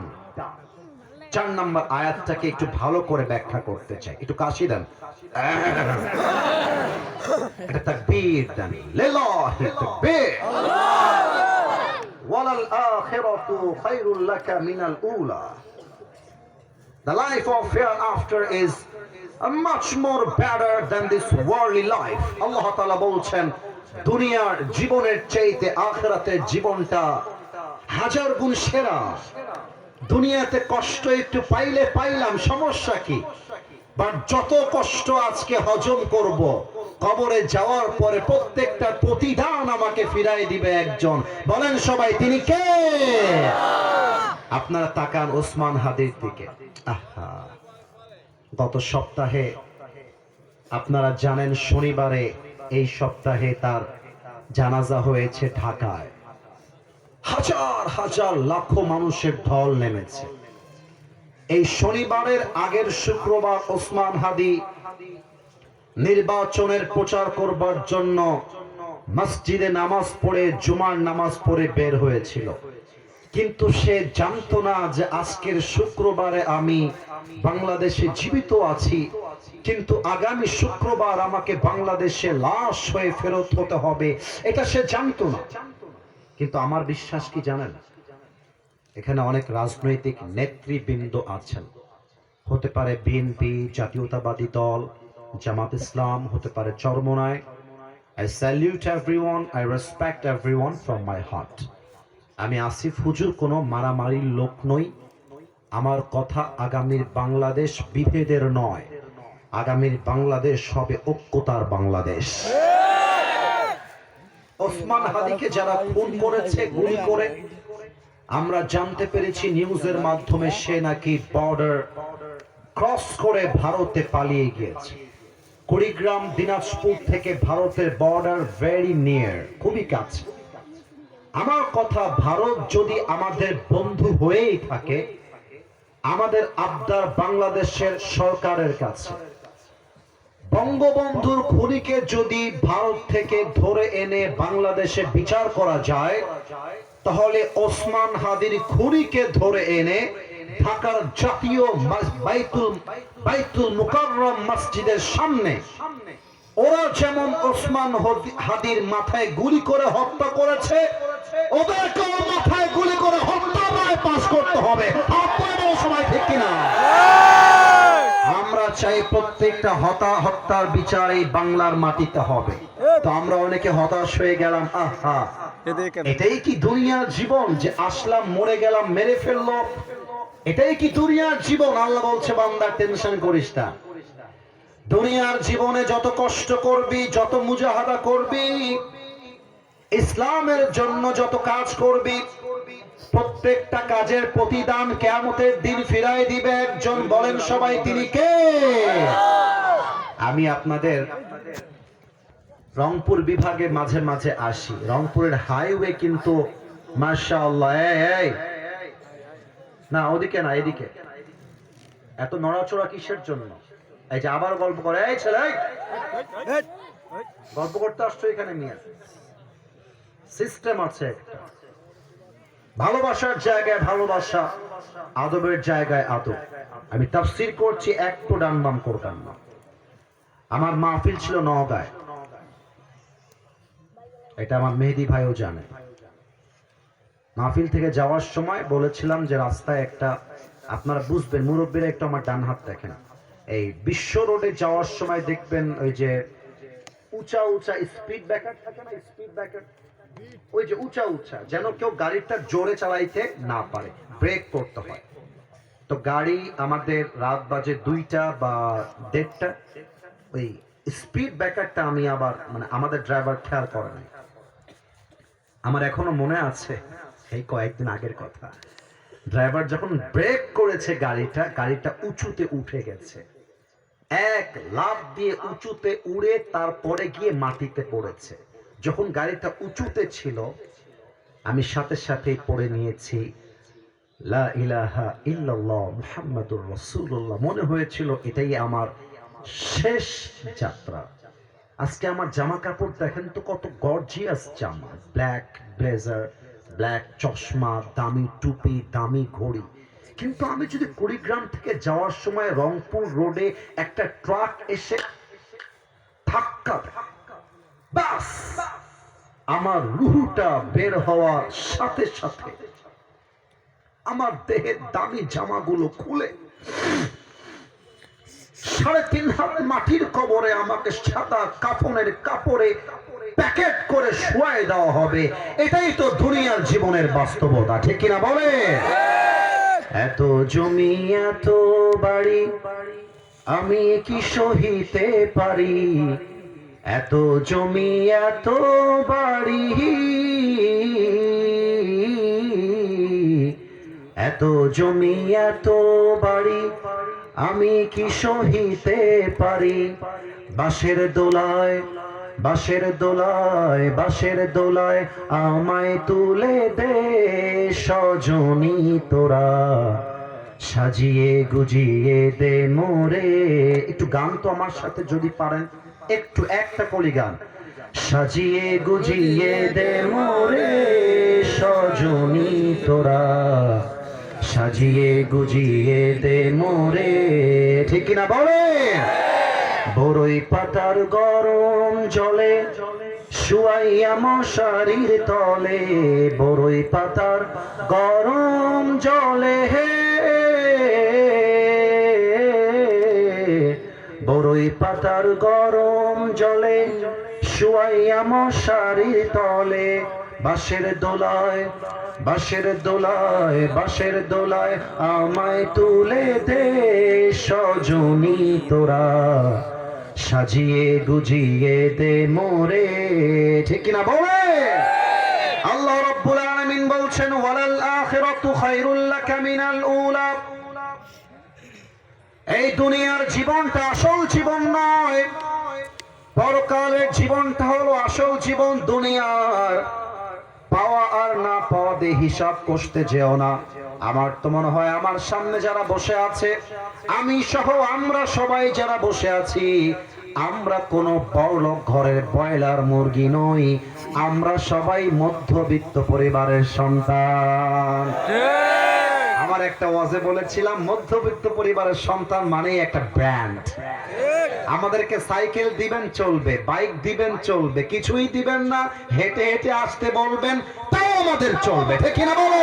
4 নম্বর আয়াতটাকে একটু ভালো করে ব্যাখ্যা করতে চাই, একটু কাশি দেন, এটা তাকবীর দেন, লিল্লাহি তাকবীর। ওয়ালাল আখিরাতু খায়রুল লাকা মিনাল উলা। The life of hereafter is much more better than this worldly life. আল্লাহ তাআলা বলছেন, দুনিয়ার জীবনের চাইতে আখিরাতের জীবনটা 1000 গুণ সেরা। দুনিয়াতে কষ্ট একটু পাইলে পাইলাম, সমস্যা কি? বাট যত কষ্ট আজকে হজম করব, কবরে যাওয়ার পরে প্রত্যেকটা প্রতিদান আমাকে ফিরাই দিবে একজন। বলেন সবাই, তিনি কে? আপনারা তাকান ওসমান হাদির দিকে। আহা, গত সপ্তাহে আপনারা জানেন শনিবারে এই সপ্তাহে তার জানাজা হয়েছে ঢাকায়। হাজার হাজার লাখ মানুষের ঢল নেমেছে। এই শনিবারের আগের শুক্রবার ওসমান হাদি নির্বাচনের প্রচার করবার জন্য মসজিদে নামাজ পড়ে, জুমার নামাজ পড়ে বের হয়েছিল, কিন্তু সে জানতো না যে আজকের শুক্রবারে আমি বাংলাদেশে জীবিত আছি, কিন্তু আগামী শুক্রবার আমাকে বাংলাদেশে লাশ হয়ে ফেরত হতে হবে, এটা সে জানতো না। কিন্তু আমার বিশ্বাস কি জানেন, এখানে অনেক রাজনৈতিক নেতৃবৃন্দ আছেন, হতে পারে বিএনপি, জাতীয়তাবাদী দল, জামাত ইসলাম, হতে পারে Charmonai. I salute everyone, I respect everyone from my heart. আমি আসিফ হুজুর কোনো মারামারির লোক নই। আমার কথা আগামীর বাংলাদেশ বিভেদের নয়, আগামীর বাংলাদেশ হবে ঐক্যতার বাংলাদেশ। ওসমান হাদিকে যারা খুন করেছে গুলি করে, আমরা জানতে পেরেছি নিউজের মাধ্যমে সে নাকি বর্ডার ক্রস করে ভারতে পালিয়ে গিয়েছে। কুড়িগ্রাম, দিনাজপুর থেকে ভারতের বর্ডার ভেরি নিয়ার, খুবই কাছে। আমার কথা, ভারত যদি আমাদের বন্ধু হয়েই থাকে, আমাদের আবদার বাংলাদেশের সরকারের কাছে, বঙ্গবন্ধুর খুনিকে যদি ভারত থেকে ধরে এনে বাংলাদেশে বিচার করা যায়, তাহলে ওসমান হাদির খুনিকে ধরে এনে ঢাকার জাতীয় বাইতুল মুকাররম মসজিদের সামনে ওরা যেমন ওসমান হাদির মাথায় গুলি করে হত্যা করেছে, ওদেরকেও মাথায় গুলি করে হত্যা পাস করতে হবে। আপনাদের সময় ঠিক কিনা? আমরা চাই প্রত্যেকটা হত্যার বিচার এই বাংলার মাটিতে হবে। তো আমরা অনেকে হতাশ হয়ে গেলাম, আহা এটাই কি দুনিয়ার জীবন যে আসলাম মরে গেলাম মেরে ফেললো? এটাই কি দুনিয়ার জীবন? আল্লাহ বলছে বান্দা টেনশন করিস না, দুনিয়ার জীবনে যত কষ্ট করবি, যত মুজাহাদা করবি, ইসলামের জন্য যত কাজ করবি, প্রত্যেকটা কাজের প্রতিদান কিয়ামতের দিন ফিরায় দিবে একজন। বলেন সবাই তিনি কে? আমি আপনাদের রংপুর বিভাগে মাঝে মাঝে আসি। রংপুরের হাইওয়ে কিন্তু মাশাআল্লাহ, এই না ওদিকে না এদিকে, এত নড়াচড়া কিসের জন্য? এই যে আবার গল্প করে, এই ছেলে গল্প করতে আসছো এখানে, নিয়ে সিস্টেম আছে একটা। ভালোবাসার জায়গায় ভালোবাসা, আদবের জায়গায় আদব। আমি তাফসীর করছি, একটু ডান বাম করতাম না। আমার মাহফিল ছিল নওগাঁয়, এটা আমার মেহেদি ভাইও জানে। মাহফিল থেকে যাওয়ার সময় বলেছিলাম যে রাস্তায় একটা, আপনারা বুঝবেন মুরব্বীরা একটু আমার ডান হাত দেখেন, এই বিশ্ব রোডে যাওয়ার সময় দেখবেন ওই যে উঁচা উঁচা স্পিড ব্রেকার থাকে না, স্পিড ব্রেকার, ওই যে উঁচা উঁচা, যেন কেউ গাড়িটা জোরে চালাইতে না পারে, ব্রেক করতে হয়। তো গাড়ি আমাদের রাত বাজে 2টা বা 1:30, ওই স্পিড ব্রেকারটা আমি আবার মানে আমাদের ড্রাইভার খেয়াল করে নাই। আমার এখনো মনে আছে, এই কয়েকদিন আগের কথা, ড্রাইভার যখন ব্রেক করেছে গাড়িটা উঁচুতে উঠে গেছে, এক লাফ দিয়ে উঁচুতে উড়ে তারপরে গিয়ে মাটিতে পড়েছে। যখন গাড়িটা উঁচুতে ছিল আমি সাথে সাথে পড়ে নিয়েছি লা ইলাহা ইল্লাল্লাহ মুহাম্মাদুর রাসূলুল্লাহ। মনে হয়েছিল এটাই আমার শেষ যাত্রা। আজকে আমার জামা কাপড় দেখেন তো কত গর্জিয়াস জামা, ব্ল্যাক ব্লেজার, ব্ল্যাক চশমা, দামি টুপি, দামি ঘড়ি। কিন্তু আমি যদি কুড়িগ্রাম থেকে যাওয়ার সময় রংপুর রোডে একটা ট্রাক এসে ধাক্কা দেয়, বাস আমার রুহুটা বের হওয়ার সাথে সাথে আমার দেহের দামি জামাগুলো খুলে 3.5 হাত মাটির কবরে আমাকে সাদা কাফনের কাপড়ে প্যাকেট করে শুয়ায় দেওয়া হবে। এটাই তো দুনিয়ার জীবনের বাস্তবতা, ঠিক কিনা বলে? এত জমি এত বাড়ি আমি কি সহিতে পারি, এত জমি এত বাড়ি, এত জমি এত বাড়ি আমি কি সহিতে পারি। বাঁশের দোলায় বাঁশের দোলায় বাঁশের দোলায় আমায় তুলে দে সজনী তোরা, সাজিয়ে গুজিয়ে দে মোরে। একটু গান তো আমার সাথে যদি পারেন, একটু একটা কলি গান। সাজিয়ে গুজিয়ে দে মোরে সজনী তোরা, সাজিয়ে গুজিয়ে দে মোরে, ঠিক কিনা বলে? বড়ই পাতার গরম জলে শুয়াইয়া মশারির তলে, বড়ই পাতার গরম জলে হে, বড়ই পাতার গরম জলে শুয়াইয়া মশারির তলে, বাঁশের দোলায় বাঁশের দোলায় বাঁশের দোলায় আমায় তুলে দে সজনী তোরা, সাজিয়ে গুজিয়ে দে মোরে, ঠিক কিনা বলে? আল্লাহ রাব্বুল আলামিন বলছেন ওয়ালাল আখিরাতু খায়রুল লাকা মিনাল উলা। এই দুনিয়ার জীবনটা আসল জীবন নয়, পরকালের জীবনটা হলো আসল জীবন। দুনিয়ার পাওয়া আর না পাওয়া দিয়ে হিসাব কষতে যেও না। আমার তো মনে হয় আমার সামনে যারা বসে আছে, আমি সহ আমরা সবাই যারা বসে আছি, আমরা কোনো বড়লোক ঘরের ব্রয়লার মুরগি নই, আমরা সবাই মধ্যবিত্ত পরিবারের সন্তান। আমার একটা ওয়াজে বলেছিলাম, মধ্যবিত্ত পরিবারের সন্তান মানেই একটা ব্র্যান্ড। আমাদেরকে সাইকেল দিবেন চলবে, বাইক দিবেন চলবে, কিছুই দিবেন না, হেঁটে হেঁটে আসতে বলবেন তাও আমাদের চলবে, ঠিক কিনা বলো?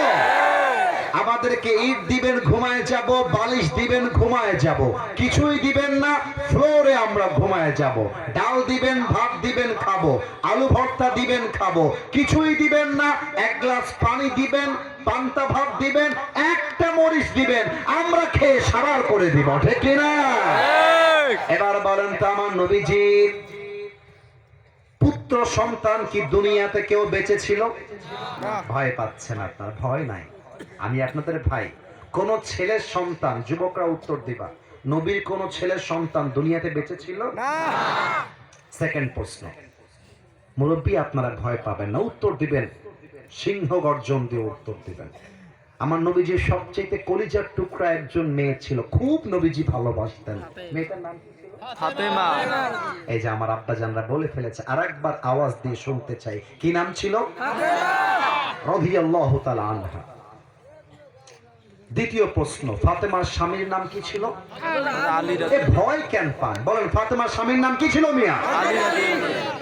আমাদেরকে ইট দিবেন ঘুমায় যাব, বালিশ দিবেন ঘুমায় যাব, কিছুই দিবেন না, ফ্লোরে আমরা ঘুমায় যাব। ডাল দিবেন, ভাত দিবেন খাবো, আলু ভর্তা দিবেন খাবো, কিছুই দিবেন না, এক গ্লাস পানি দিবেন, পান্তা ভাত দিবেন, একটা মরিচ দিবেন, আমরা খেয়ে সারার করে দিব, ঠিক কিনা? এবার বলেন তো, আমার নবীজির পুত্র সন্তান কি দুনিয়াতে কেউ বেঁচে ছিল? ভয় পাচ্ছেন আপনার? ভয় নাই, আমি আপনাদের ভাই। কোন ছেলের সন্তান, যুবকরা উত্তর দিবা, নবীর কোন ছেলের সন্তান দুনিয়াতে বেঁচে ছিল না? সেকেন্ড প্রশ্ন, মুরব্বী আপনারা ভয় পাবেন না, উত্তর দিবেন সিংহ গর্জন দিয়ে উত্তর দিবেন। আমার নবীজির সবচেয়ে কলিজার টুকরা একজন মেয়ে ছিল, খুব নবীজি ভালোবাসতেন। মেয়েটার নাম ফাতেমা। এই যে আমার আব্বা জানরা বলে ফেলেছে, আরেকবার আওয়াজ দিয়ে শুনতে চাই, কি নাম ছিল? রাদিয়াল্লাহু তাআলা আনহা। দ্বিতীয় প্রশ্ন, ফাতেমার স্বামীর নাম কি ছিল? আলী। ভয় কেন পান? বলেন, ফাতেমার স্বামীর নাম কি ছিল মিয়া? আলী।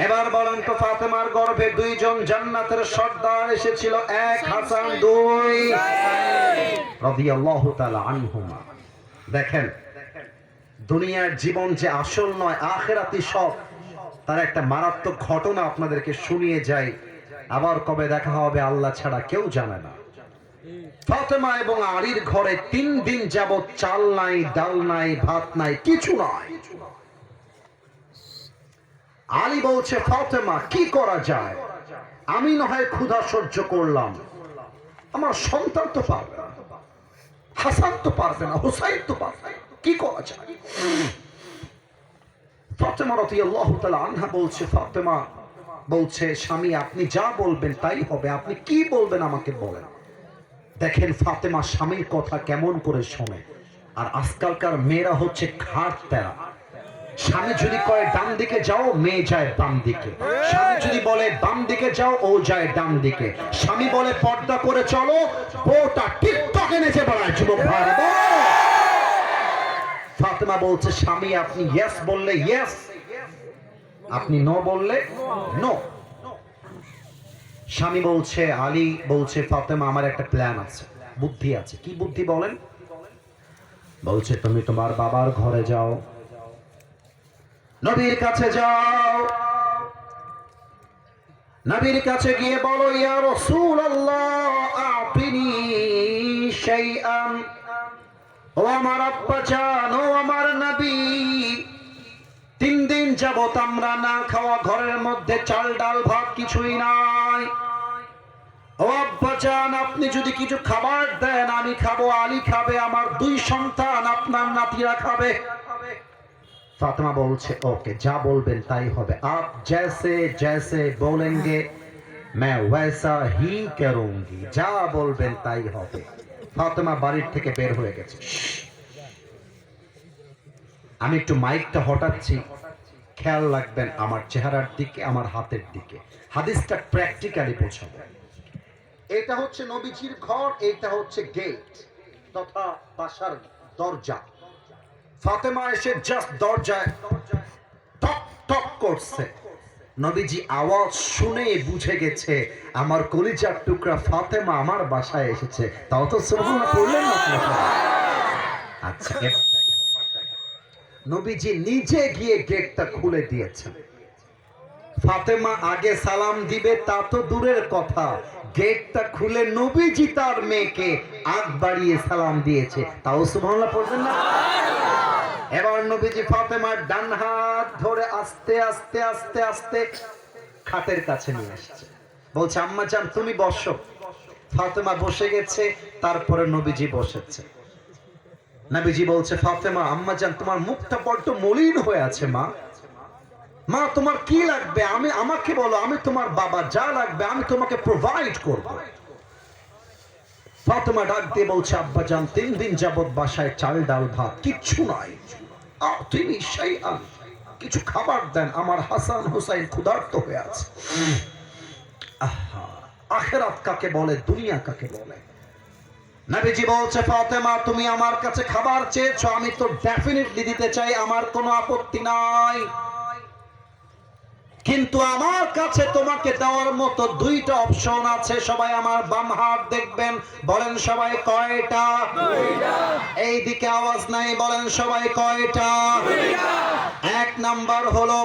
এবার বলেন তো, ফাতেমার গর্ভে দুইজন জান্নাতের সর্দার এসেছিল, এক হাসান, দুই রাদিয়াল্লাহু তাআলা আনহুমা। দেখেন, দুনিয়ার জীবন যে আসল নয়, আখিরাতি সব, তার একটা মারাত্মক ঘটনা আপনাদেরকে শুনিয়ে যায়। আবার কবে দেখা হবে আল্লাহ ছাড়া কেউ জানে না। ফাতেমা এবং আলীর ঘরে 3 দিন যাবত চাল নাই, ডাল নাই, ভাত নাই, কিছু নাই। আলী বলছে, ফাতেমা কি করা যায়? আমি না হয় ক্ষুধা সহ্য করলাম, আমার সন্তান তো পারবে না, হাসান তো পারবে না, হুসাইন তো পারবে না, কি করা যায়? ফাতেমা রাদিয়াল্লাহু তাআলা আনহা বলছে, ফাতেমা বলছে, স্বামী আপনি যা বলবেন তাই হবে, আপনি কি বলবেন আমাকে বলেন। দেখেন ফাতেমা স্বামীর কথা কেমন করে শোনে। আর আজকালকার মেয়েরা হচ্ছে ঘাট তেরা। স্বামী যদি কয় ডান দিকে যাও, মেয়ে যায় বাম দিকে। স্বামী যদি বলে বাম দিকে যাও, ও যায় ডান দিকে। স্বামী বলে পর্দা করে চলো, বউটা টিকটকে নেচে বেড়ায়। যুবক ভাইরা, ফাতেমা বলছে, স্বামী আপনি ইয়েস বললে ইয়েস, আপনি নো বললে নো। স্বামী বলছে, আলী বলছে, ফাতেমা আমার একটা প্ল্যান আছে, বুদ্ধি আছে। কি বুদ্ধি বলেন? বলছে, তুমি তোমার বাবার ঘরে যাও, নবীর কাছে যাও, নবীর কাছে গিয়ে বলো, ইয়া রাসূলুল্লাহ আতিনি শাইআন। ও আমার আব্বা জান, ও আমার নবী, 3 দিন যাবত আমরা না খাওয়া, ঘরের মধ্যে চাল ডাল ভাত কিছুই নাই। ও আব্বা জান, আপনি যদি কিছু খাবার দেন আমি খাবো, আলী খাবে, আমার 2 সন্তান, আপনার নাতিরা খাবে। ফাতেমা বলছে, ওকে, যা বলবেন তাই হবে, আপ জैसे जैसे बोलेंगे मैं वैसा ही करूंगी, যা বলবেন তাই হবে। ফাতেমা বাড়ির থেকে বের হয়ে গেছে। আমি একটু মাইকটা হটাচ্ছি, খেয়াল রাখবেন আমার চেহারার দিকে, আমার হাতের দিকে, হাদিসটা প্র্যাকটিক্যালি বোঝাবো। এটা হচ্ছে নবীজির ঘর, এটা হচ্ছে গেট তথা বাসার দরজা। ফাতেমা এসে জাস্ট দরজায় টক টক করছে। নবীজি আওয়াজ শুনে বুঝে গেছে আমার কলিজার টুকরা ফাতেমা আমার বাসায় এসেছে। তাও তো সুবহানাল্লাহ পড়লেন না আপনারা? আচ্ছা, নবীজি নিজে গিয়ে গেটটা খুলে দিয়েছেন। ফাতেমা আগে সালাম দিবে তা তো দূরের কথা, গেটটা খুলে নবীজি তার মেয়েকে আগ বাড়িয়ে সালাম দিয়েছে। তাও সুবহানাল্লাহ পড়বেন না? এবার নবীজি ফাতেমার ডান হাত ধরে আস্তে আস্তে আস্তে আস্তে খাটের কাছে নিয়ে আসছে। বলছে, আম্মা জান তুমি বসো। ফাতেমা বসে গেছে, তারপরে নবীজি বসেছে। নবীজি বলছে, ফাতেমা আম্মা জান তোমার মুখটা বড্ড মলিন হয়ে আছে মা। মা তোমার কি লাগবে আমাকে বলো, আমি তোমার বাবা, যা লাগবে আমি তোমাকে প্রোভাইড করব। ফাতেমা ডাক দিয়ে বলছে, আব্বাজান 3 দিন যাবত বাসায় চাল ডাল ভাত কিচ্ছু নাই, তিনি সেই কিছু খাবার দেন, আমার হাসান হুসাইন ক্ষুধার্ত হয়ে আছে। আখিরাত কাকে বলে, দুনিয়া কাকে বলে? নবীজি বলছে, ফাতেমা তুমি আমার কাছে খাবার চেয়েছো, আমি তো ডেফিনেটলি দিতে চাই, আমার কোনো আপত্তি নাই, কিন্তু আমার কাছে তোমাকে দেওয়ার মতো 2টা অপশন আছে। সবাই আমার বাম হাত দেখবেন, বলেন সবাই কয়টা? এই দিকে আওয়াজ নাই, বলেন সবাই কয়টা? 1 নাম্বার হলো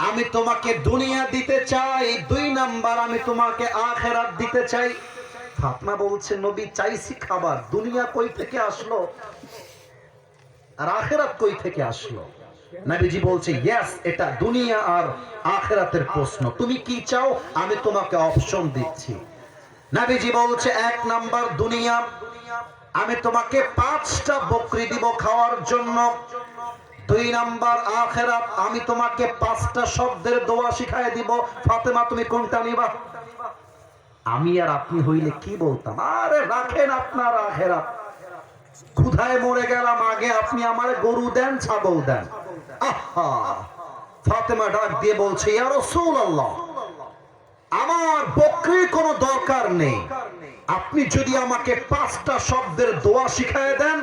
আমি তোমাকে দুনিয়া দিতে চাই, 2 নাম্বার আমি তোমাকে আখিরাত দিতে চাই। ফাতেমা বলছে, নবী চাইছি খাবার, দুনিয়া কই থেকে আসলো আর আখিরাত কই থেকে আসলো? নবীজি বলছে, ইয়েস, এটা দুনিয়া আর আখিরাতের প্রশ্ন, তুমি কি চাও আমি তোমাকে অপশন দিচ্ছি। নবীজি বলছে, 1 নাম্বার দুনিয়া, আমি তোমাকে 5টা বকরি দিব খাওয়ার জন্য। 2 নাম্বার আখিরাত, আমি তোমাকে 5টা শব্দের দোয়া শিখায় দিব। ফাতেমা তুমি কোনটা নিবা? আমি আর আপনি হইলে কি বলতাম, আরে রাখেন আপনার আখিরাত, ক্ষুধায় মরে গেলাম, আগে আপনি আমারে গরু দেন, ছাগল দেন। আহা, ফাতেমা ডাক দিয়ে বলছে, ইয়া রাসূলুল্লাহ, আমার বকরির কোনো দরকার নেই, আপনি যদি আমাকে 5টা শব্দের দোয়া শিখায় দেন,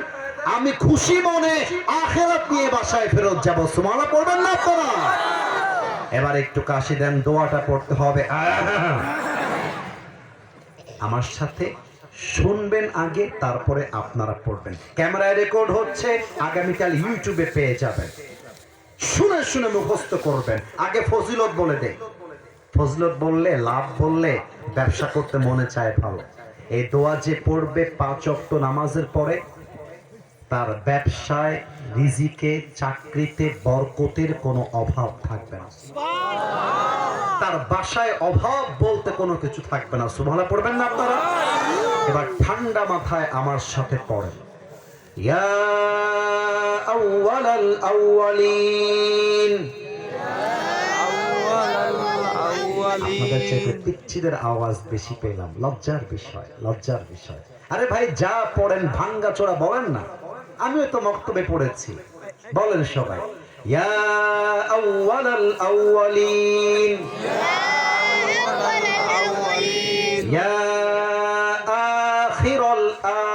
আমি খুশি মনে আখিরাত নিয়ে বাসায় ফেরত যাব। সুবহানাল্লাহ পড়বেন না আপনারা? এবার একটু কাশি দেন, দোয়াটা পড়তে হবে। আমার সাথে শুনবেন আগে, তারপরে আপনারা পড়বেন। ক্যামেরায় রেকর্ড হচ্ছে, আগামীকাল ইউটিউবে পেয়ে যাবেন। শুনে শুনে মুখস্থ করবেন। আগে ফজিলত বলে দেই, ফজিলত বললে, লাভ বললে ব্যবসা করতে মনে চায় ভালো। এই দোয়া যে পড়বে 5 ওয়াক্ত নামাজের পরে, তার ব্যবসায়, রিজিকে, চাকরিতে বরকতের কোনো অভাব থাকবে না, তার বাসায় অভাব বলতে কোনো কিছু থাকবে না। সুবহানাল্লাহ পড়বেন না আপনারা? এবার ঠান্ডা মাথায় আমার সাথে পড়েন, ইয়া আউয়ালাল আউয়ালিন। আপনাদের চাইতে পিচ্চিদের আওয়াজ বেশি পেলাম, লজ্জার বিষয়, লজ্জার বিষয়। আরে ভাই যা পড়েন ভাঙ্গা চোরা বলেন না, আমিও তো মক্তবে পড়েছি, বলেন সবাই, ইয়া আউয়ালাল আউয়ালিন, ইয়া আখিরাল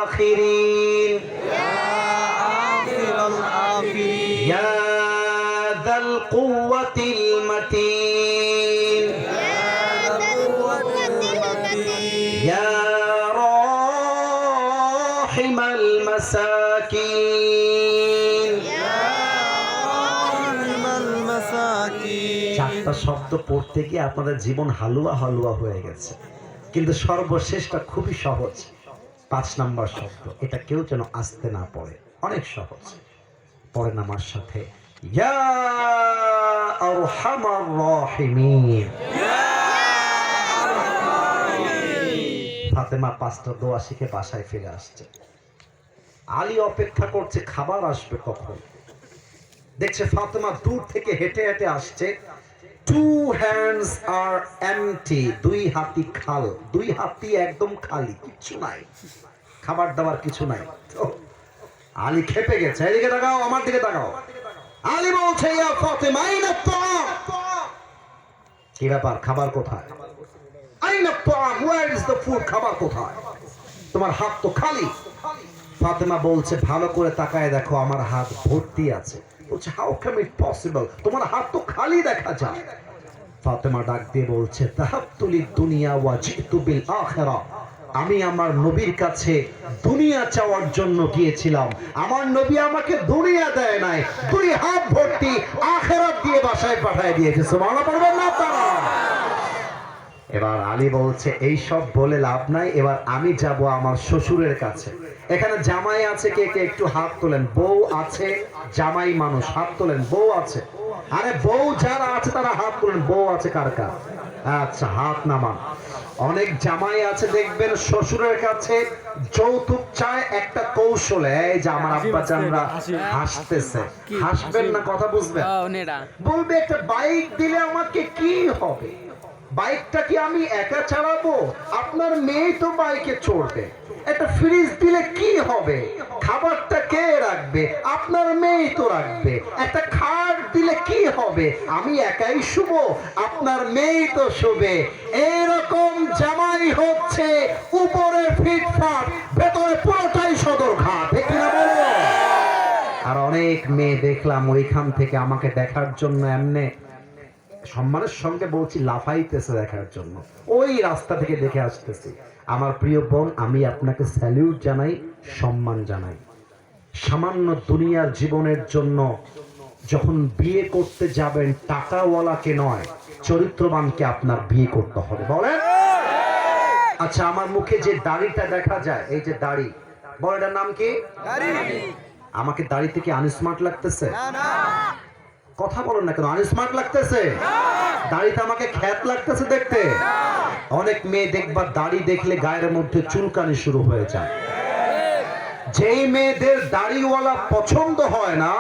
আখিরিন, ইয়া যাল কুওয়াতিল মাতিন, ইয়া রাহিমাল মাসাকিন। 4টা শব্দ পড়তে গিয়ে আপনাদের জীবন হালুয়া হালুয়া হয়ে গেছে, কিন্তু সর্বশেষটা খুবই সহজ। 5 নাম্বার শব্দ, এটা কেউ যেন আসতে না পড়ে, অনেক সহজ। পড়েন আমার সাথে, ইয়া আরহামার রাহিমিন। ফাতেমা 5টা দোয়া শিখে বাসায় ফিরে আসছে। আলী অপেক্ষা করছে খাবার আসবে কখন। দেখছে ফাতেমা দূর থেকে হেঁটে হেঁটে আসছে। 2 hands are empty, 2 হাতি খাল, 2 হাতি একদম খালি, কিছু নাই, খাবার দাবার কিছু নাই। আলী খেপে গেছে, এদিকে তাকাও, আমার দিকে তাকাও। আলী বলছে, ইয়া ফাতেমা আইনা তাআম। কি ব্যাপার, খাবার কোথায়? আইনা তাআম, ওয়্যার ইজ দ্য ফুড, খাবার কোথায়? তোমার হাত তো খালি। ফাতেমা বলছে, ভালো করে তাকায় দেখো, আমার হাত ভর্তি আছে। বলছে, হাউ ক্যান ইট পসিবল, তোমার হাত তো খালি দেখা যায়। ফাতেমা ডাক দিয়ে বলছে, তাহাবতু লিদ দুনিয়া ওয়া জিতু বিল আখিরা, আমি আমার নবীর কাছে দুনিয়া চাওয়ার জন্য গিয়েছিলাম, আমার নবী আমাকে দুনিয়া দেয় নাই, 2 হাত ভর্তি আখিরাত দিয়ে বাসায় পাঠিয়ে দিয়েছে। সুবহানাল্লাহ পড়বেন না আপনারা? এবার আলী বলছে, এই সব বলে লাভ নাই, এবার আমি যাব আমার শ্বশুরের কাছে। এখানে জামাই আছে, কে কে একটু হাত তোলেন। বউ আছে, জামাই মানুষ, হাত তোলেন। বউ আছে, আরে বউ যারা আছে তারা হাত তোলেন। বউ আছে কার কার? আচ্ছা হাত নামান। অনেক জামাই আছে দেখবেন শ্বশুরের কাছে যৌতুক চায় একটা কৌশলে, এই যে আমার আব্বা জানরা হাসতেছে, হাসবেন না, কথা বুঝবেন, বলবে একটা বাইক দিলে আমাকে কি হবে, বাইকটা কি আমি একা চালাবো, আপনার মেয়ে তো বাইকে চড়বে, একটা ফ্রিজ দিলে কি হবে, খাবারটা কে রাখবে, আপনার মেয়ে তো রাখবে, একটা খাট দিলে কি হবে, আমি একাই শুবো, আপনার মেয়ে তো শুবে। এইরকম জামাই হচ্ছে উপরে ফিটফাট, ভেতরে পুরোটাই সদরঘাট, ঠিক না বলো? আর অনেক মেয়ে দেখলাম ওইখান থেকে আমাকে দেখার জন্য এমনে সম্মানের সঙ্গে বলছি লাফাইতেছে দেখার জন্য, ওই রাস্তা থেকে দেখে আসতেছি। আমার প্রিয় বোন, আমি আপনাকে স্যালিউট জানাই, সম্মান জানাই। সামান্য দুনিয়ার জীবনের জন্য যখন বিয়ে করতে যাবেন, টাকাওয়ালাকে নয় চরিত্রবানকে আপনার বিয়ে করতে হবে, বলেন? আচ্ছা, আমার মুখে যে দাড়িটা দেখা যায়, এই যে দাড়ি, বল এটার নাম কি? আমাকে দাড়ি থেকে আনস্মার্ট লাগতেছে? কথা বলেন না কেন, আনস্মার্ট লাগতেছে? দাড়িতে আমাকে খ্যাত লাগতেছে দেখতে? অনেক মেয়ে দেখবা দাড়ি দেখলে গায়ের মধ্যে চুলকানি শুরু হয়ে যায়। যেই মেয়েদের দাড়িওয়ালা পছন্দ হয় না,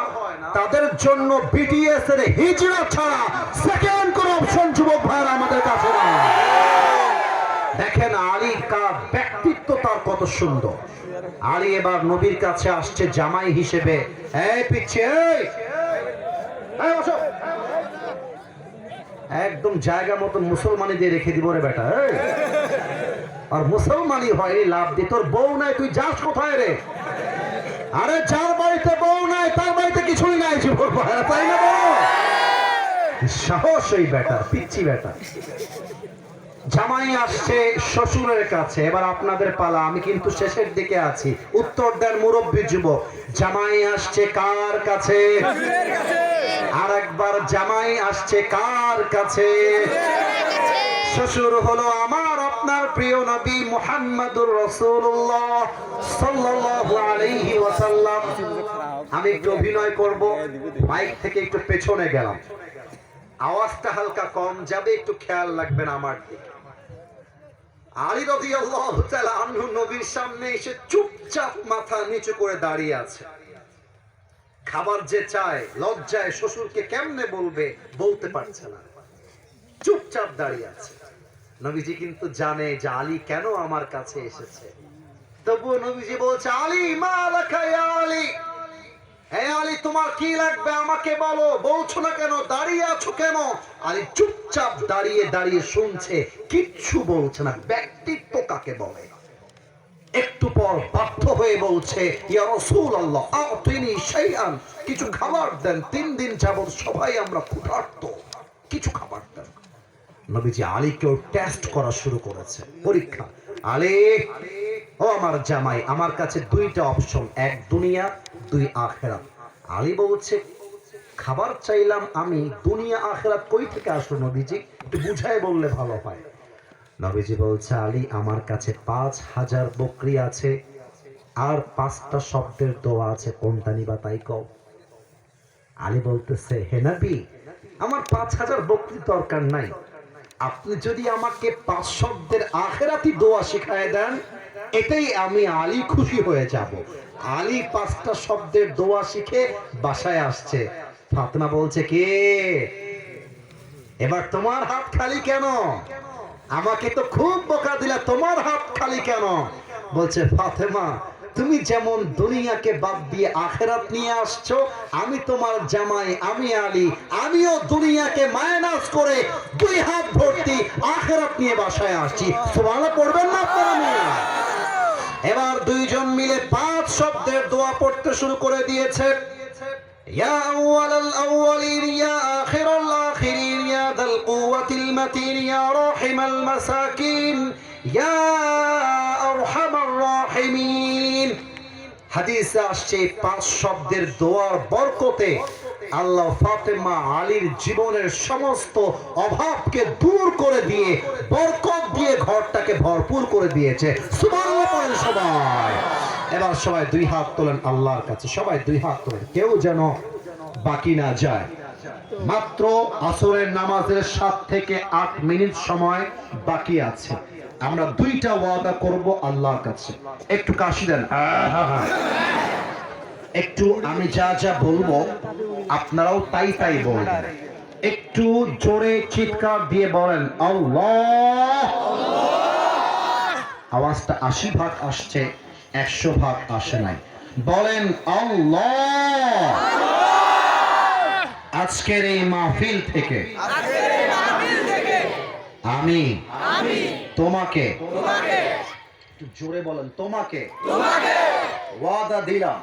তাদের জন্য বিটিএস এর হিজড়া ছাড়া সেকেন্ড কোন অপশন যুবক ভাইরা আমাদের কাছে না। দেখেন আলী কার ব্যক্তিত্ব, তার কত সুন্দর। আলী এবার নবীর কাছে আসছে জামাই হিসেবে। এই পিচ্ছে, একদম জায়গা মতো মুসলমানি দিয়ে রেখে দিব রে বেটা। আর মুসলমানি হয় লাভ দি, তোর বউ নাই, তুই যাস কোথায় রে? আরে যার বাড়িতে বউ নাই তার বাড়িতে কিছুই নাই, তাই না? সাহস ওই বেটার, পিচ্ছি বেটা। জামাই আসছে শ্বশুরের কাছে, এবার আপনাদের পালা, আমি কিন্তু শেষের দিকে আছি, উত্তর দেন মুরব্বী যুবক। জামাই আসছে কার কাছে? আর একবার, জামাই আসছে কার কাছে? শ্বশুর হলো আমার আপনার প্রিয় নবী মুহাম্মদুর রাসূলুল্লাহ সাল্লাল্লাহু আলাইহি ওয়াসাল্লাম। আমি একটু অভিনয় করব, মাইক থেকে একটু পেছনে গেলাম, আওয়াজটা হালকা কম যাবে, একটু খেয়াল রাখবেন আমার দিকে। আলী রাদিয়াল্লাহু তাআলা আনহু নবীর সামনে এসে চুপচাপ মাথা নিচু করে দাঁড়িয়ে আছে। খাবার যে চায়, লজ্জায় শ্বশুরকে কেমনে বলবে, বলতে পারছে না, চুপচাপ দাঁড়িয়ে আছে। নবীজি কিন্তু জানে যে আলী কেন আমার কাছে এসেছে, তবুও নবীজি বলছে, আলী মা লাকা ইয়া আলী, হে আলী তোমার কি লাগবে আমাকে বলো, বলছো না কেন, দাঁড়িয়ে আছো কেন? আলী চুপচাপ দাঁড়িয়ে দাঁড়িয়ে শুনছে, কিচ্ছু বলছে না। ব্যক্তিত্ব কাকে বলে? একটু পর বাধ্য হয়ে বলছে, ইয়া রাসূলুল্লাহ আতিনি শাইআন, কিছু খাবার দেন, 3 দিন যাবত সবাই আমরা ক্ষুধার্ত, কিছু খাবার দেন। নবীজি আলীকেও টেস্ট করা শুরু করেছে, পরীক্ষা। আলী, ও আমার জামাই, আমার কাছে 2টা অপশন, 1 দুনিয়া, 2 আখিরাত। আলী বলছে, খাবার চাইলাম আমি, দুনিয়া আখিরাত কই থেকে আসলো নবীজি, একটু বুঝায় বললে ভালো হয়। নবীজি বলছে, আলী আমার কাছে 5000 বকরি আছে, আর 5টা শব্দের দোয়া আছে, কোনটা নিবা তাই কও। আলী বলতেছে, হে নবী, আমার 5000 বকরি দরকার নাই, আপনি যদি আমাকে 5 শব্দের আখিরাতি দোয়া শিখায় দেন, এটাই আমি আলী খুশি হয়ে যাব। আলী 5টা শব্দের দোয়া শিখে বাসায় আসছে। ফাতেমা বলছে, কে এবার তোমার হাত খালি কেন? আমাকে তো খুব বকা দিলা, তোমার হাত খালি কেন? বলছে, ফাতেমা তুমি যেমন দুনিয়াকে বাদ দিয়ে আখিরাত নিয়ে আসছো, আমি তোমার জামাই, আমি আলী, আমিও দুনিয়াকে মাইনাস করে 2 হাত ভর্তি আখিরাত নিয়ে বাসায় আসছি। সুবহানাল্লাহ পড়বেন না আপনারা? এবার 2 জন মিলে 5 শব্দের দোয়া পড়তে শুরু করে দিয়েছে। ইয়া আউয়ালাল আউয়ালিন, ইয়া আখিরাল আখিরিন, ইয়া দাল কুওয়াতিল মাতিন, ইয়া রাহিমাল মাসাকিন, ইয়া আরহামার রাহিমিন। হাদিসে আসছে 5 শব্দের দোয়ার বরকতে আল্লাহ ফাতেমা আলীর জীবনের সমস্ত অভাবকে দূর করে দিয়ে বরকত দিয়ে ঘরটাকে ভরপুর করে দিয়েছে। সুবহানাল্লাহ পড়েন সবাই। এবার সবাই 2 হাত তোলেন আল্লাহর কাছে, সবাই 2 হাত তোলেন, কেউ যেন বাকি না যায়। মাত্র আসরের নামাজের 7 থেকে 8 মিনিট সময় বাকি আছে। আমরা দুইটা ওয়াদা করব আল্লাহর কাছে। একটু কাশি দেন। একটু আমি যা যা বলবো আপনারাও তাই তাই বলবেন। একটু জোরে চিৎকার দিয়ে বলেন আল্লাহ। আওয়াজটা 80% আসছে, 100% আসে নাই। বলেন আল্লাহ। আজকের এই মাহফিল থেকে আমি তোমাকে, একটু জোরে বলেন, তোমাকে ওয়াদা দিলাম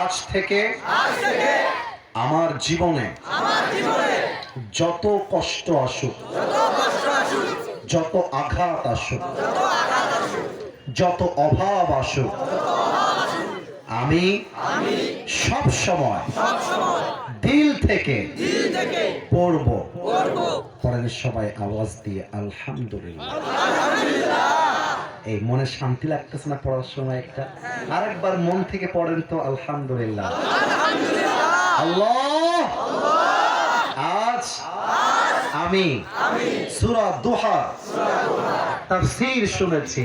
আজ থেকে আমার জীবনে যত কষ্ট আসুক, যত আঘাত আসুক, যত অভাব আসুক, আমি সব সময় দিল থেকে পড়ব। পড়েন সবাই আওয়াজ দিয়ে আলহামদুলিল্লাহ। এই মনে শান্তি লাগতেছে না পড়ার সময়? একটা আরেকবার মন থেকে পড়েন তো আলহামদুলিল্লাহ। আল্লাহ, আজ আমি সূরা দুহা তাফসীর শুনেছি।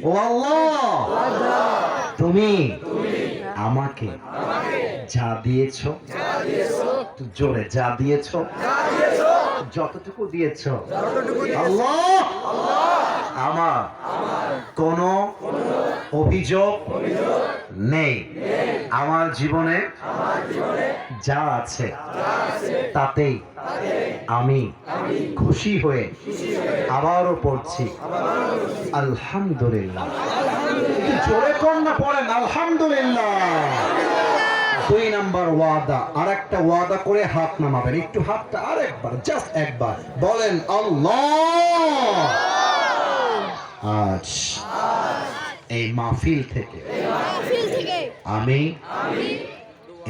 ও আল্লাহ, তুমি আমাকে যা দিয়েছো, জোরে যা দিয়েছো, যতটুকু দিয়েছো আল্লাহ, আমার কোনো অভিযোগ নেই। আমার জীবনে যা আছে তাতেই আমি খুশি হয়ে আবারও পড়ছি আলহামদুলিল্লাহ। জোরে কন্যা পড়েন আলহামদুলিল্লাহ। 2 নাম্বার ওয়াদা, আরেকটা ওয়াদা করে হাত নামাবেন। একটু হাতটা আরেকবার, জাস্ট একবার বলেন আল্লাহ। আজ এই মাহফিল থেকে আমি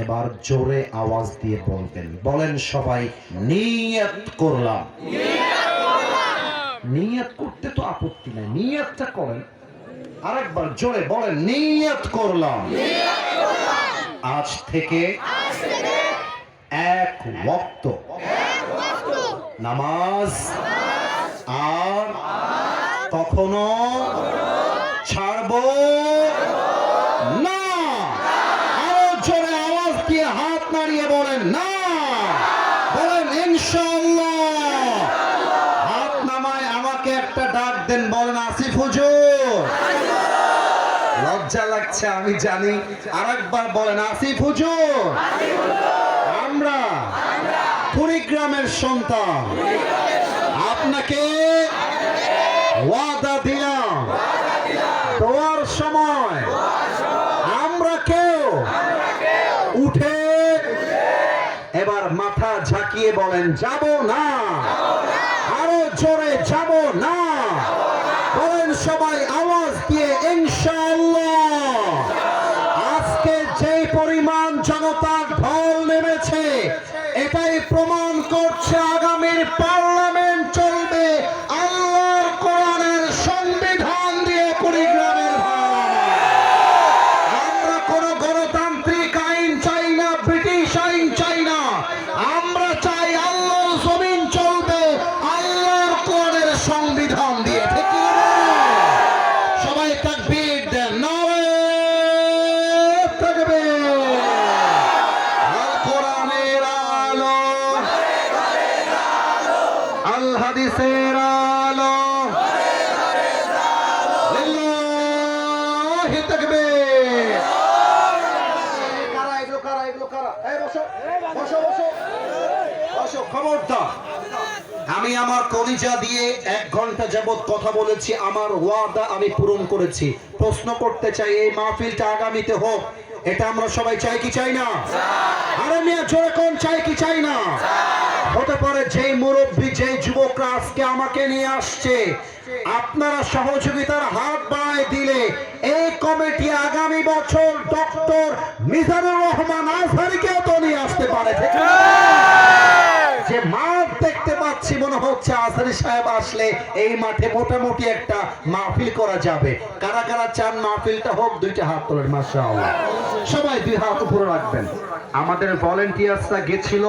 এবার জোরে আওয়াজ দিয়ে বলবেন, বলেন সবাই নিয়ত করলাম। নিয়ত করতে তো আপত্তি নাই, নিয়তটা করেন। আরেকবার জোরে বলেন নিয়ত করলাম আজ থেকে এক ওয়াক্ত নামাজ আর কখনো ছাড়বো না। আরো জোরে আওয়াজ দিয়ে হাত নাড়িয়ে বলেন না। বলেন ইনশাআল্লাহ। হাত নামায় আমাকে একটা ডাক দেন, বলেন আসিফ হুজুর। লজ্জা লাগছে আমি জানি, আরেকবার বলেন আসিফ হুজুর। আমরা কুড়িগ্রামের সন্তান, আপনাকে ওয়াদা দিলাম দোয়ার সময় আমরা কেউ উঠে এবার মাথা ঝাঁকিয়ে বলেন যাব না। আরো জোরে যাব না। বলেন সবাই আওয়াজ দিয়ে ইনশাআল্লাহ। আজকে যে পরিমাণ জনতার ঢল নেমেছে এটাই প্রমাণ করছে আগামীর পার্লামেন্ট চলবে আল্লাহর কোরআনের সংবিধান দিয়ে। কুড়িগ্রামের আমরা কোন গণতান্ত্রিক আইন চাই না, ব্রিটিশ আইন চাই না। আমরা চাই আল্লাহর জমিন চলবে আল্লাহর কোরআনের সংবিধান দিয়ে। ঠিক না? সবাই তাকবীর দেন, নারে তাকবীর। আল কোরআনের আলো, আল হাদিসের আলো, লিল্লাহি তাকবীর। কারা এগুলো, কারা এগুলো, কারা? এই বসো বসো বসো বসো। খবরদার, আমি আমার কলিজা দিয়ে 1 ঘন্টা যাবত কথা বলেছি। আমার ওয়াদা আমি পূরণ করেছি। প্রশ্ন করতে চাই, এই মাহফিলটা আগামীতে হোক, এটা আমরা সবাই চাই কি চাই না? আরে মিয়া জোরে কোন চাই কি চাই না? হতে পারে যেই মুরব্বী, যেই যুবকরা আজকে আমাকে নিয়ে আসছে, আপনারা সহযোগিতার হাত বাড়ায় দিলে এই কমিটি আগামী বছর ডক্টর মিজানুর রহমান আজহারীকেও তো নিয়ে আসতে পারে। যে মাঠ দেখতে পাচ্ছি মনে হচ্ছে আজহারী সাহেব আসলে এই মাঠে মোটামুটি একটা মাহফিল করা যাবে। কারা কারা চান মাহফিলটা হোক? 2টা হাত তোলেন মাশাআল্লাহ। সবাই 2 হাত উপরে রাখবেন। আমাদের ভলেন্টিয়ার্সরা গেছিল,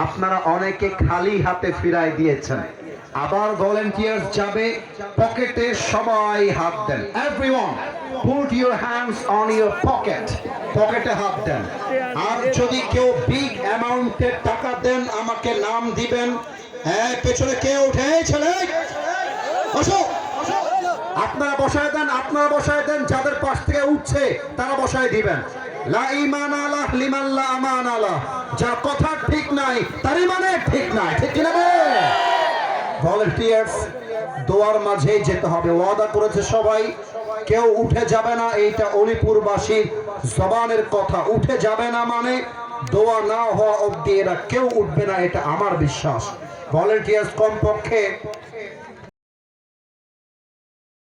আপনারা অনেকে খালি হাতে ফিরাই দিয়েছেন। আবার ভলেন্টিয়ার্স যাবে পকেটে, সবাই হাত দেন। Everyone put your hands on your pocket, পকেটে হাত দেন। আর যদি কেউ বিগ অ্যামাউন্টের টাকা দেন আমাকে নাম দিবেন। হ্যাঁ, পেছনে কেউ উঠে ছেলে বসো, আপনারা বসায় দেন, আপনারা বসায় দেন, যাদের পাশ থেকে উঠছে তারা বসায় দিবেন। লা ঈমান আলাহ লিমান লা আমান আলাহ, যার কথা ঠিক নাই তার ইমানে ঠিক নাই, ঠিক কি না? ভলেন্টিয়ার্স দোয়ার মাঝেই যেতে হবে, ওয়াদা করেছে সবাই, কেউ উঠে যাবে না। এইটা অলিপুরবাসীর জবানের কথা, উঠে যাবে না মানে দোয়া না হওয়া অবধি এরা কেউ উঠবে না, এটা আমার বিশ্বাস। ভলেন্টিয়ার্স কমপক্ষে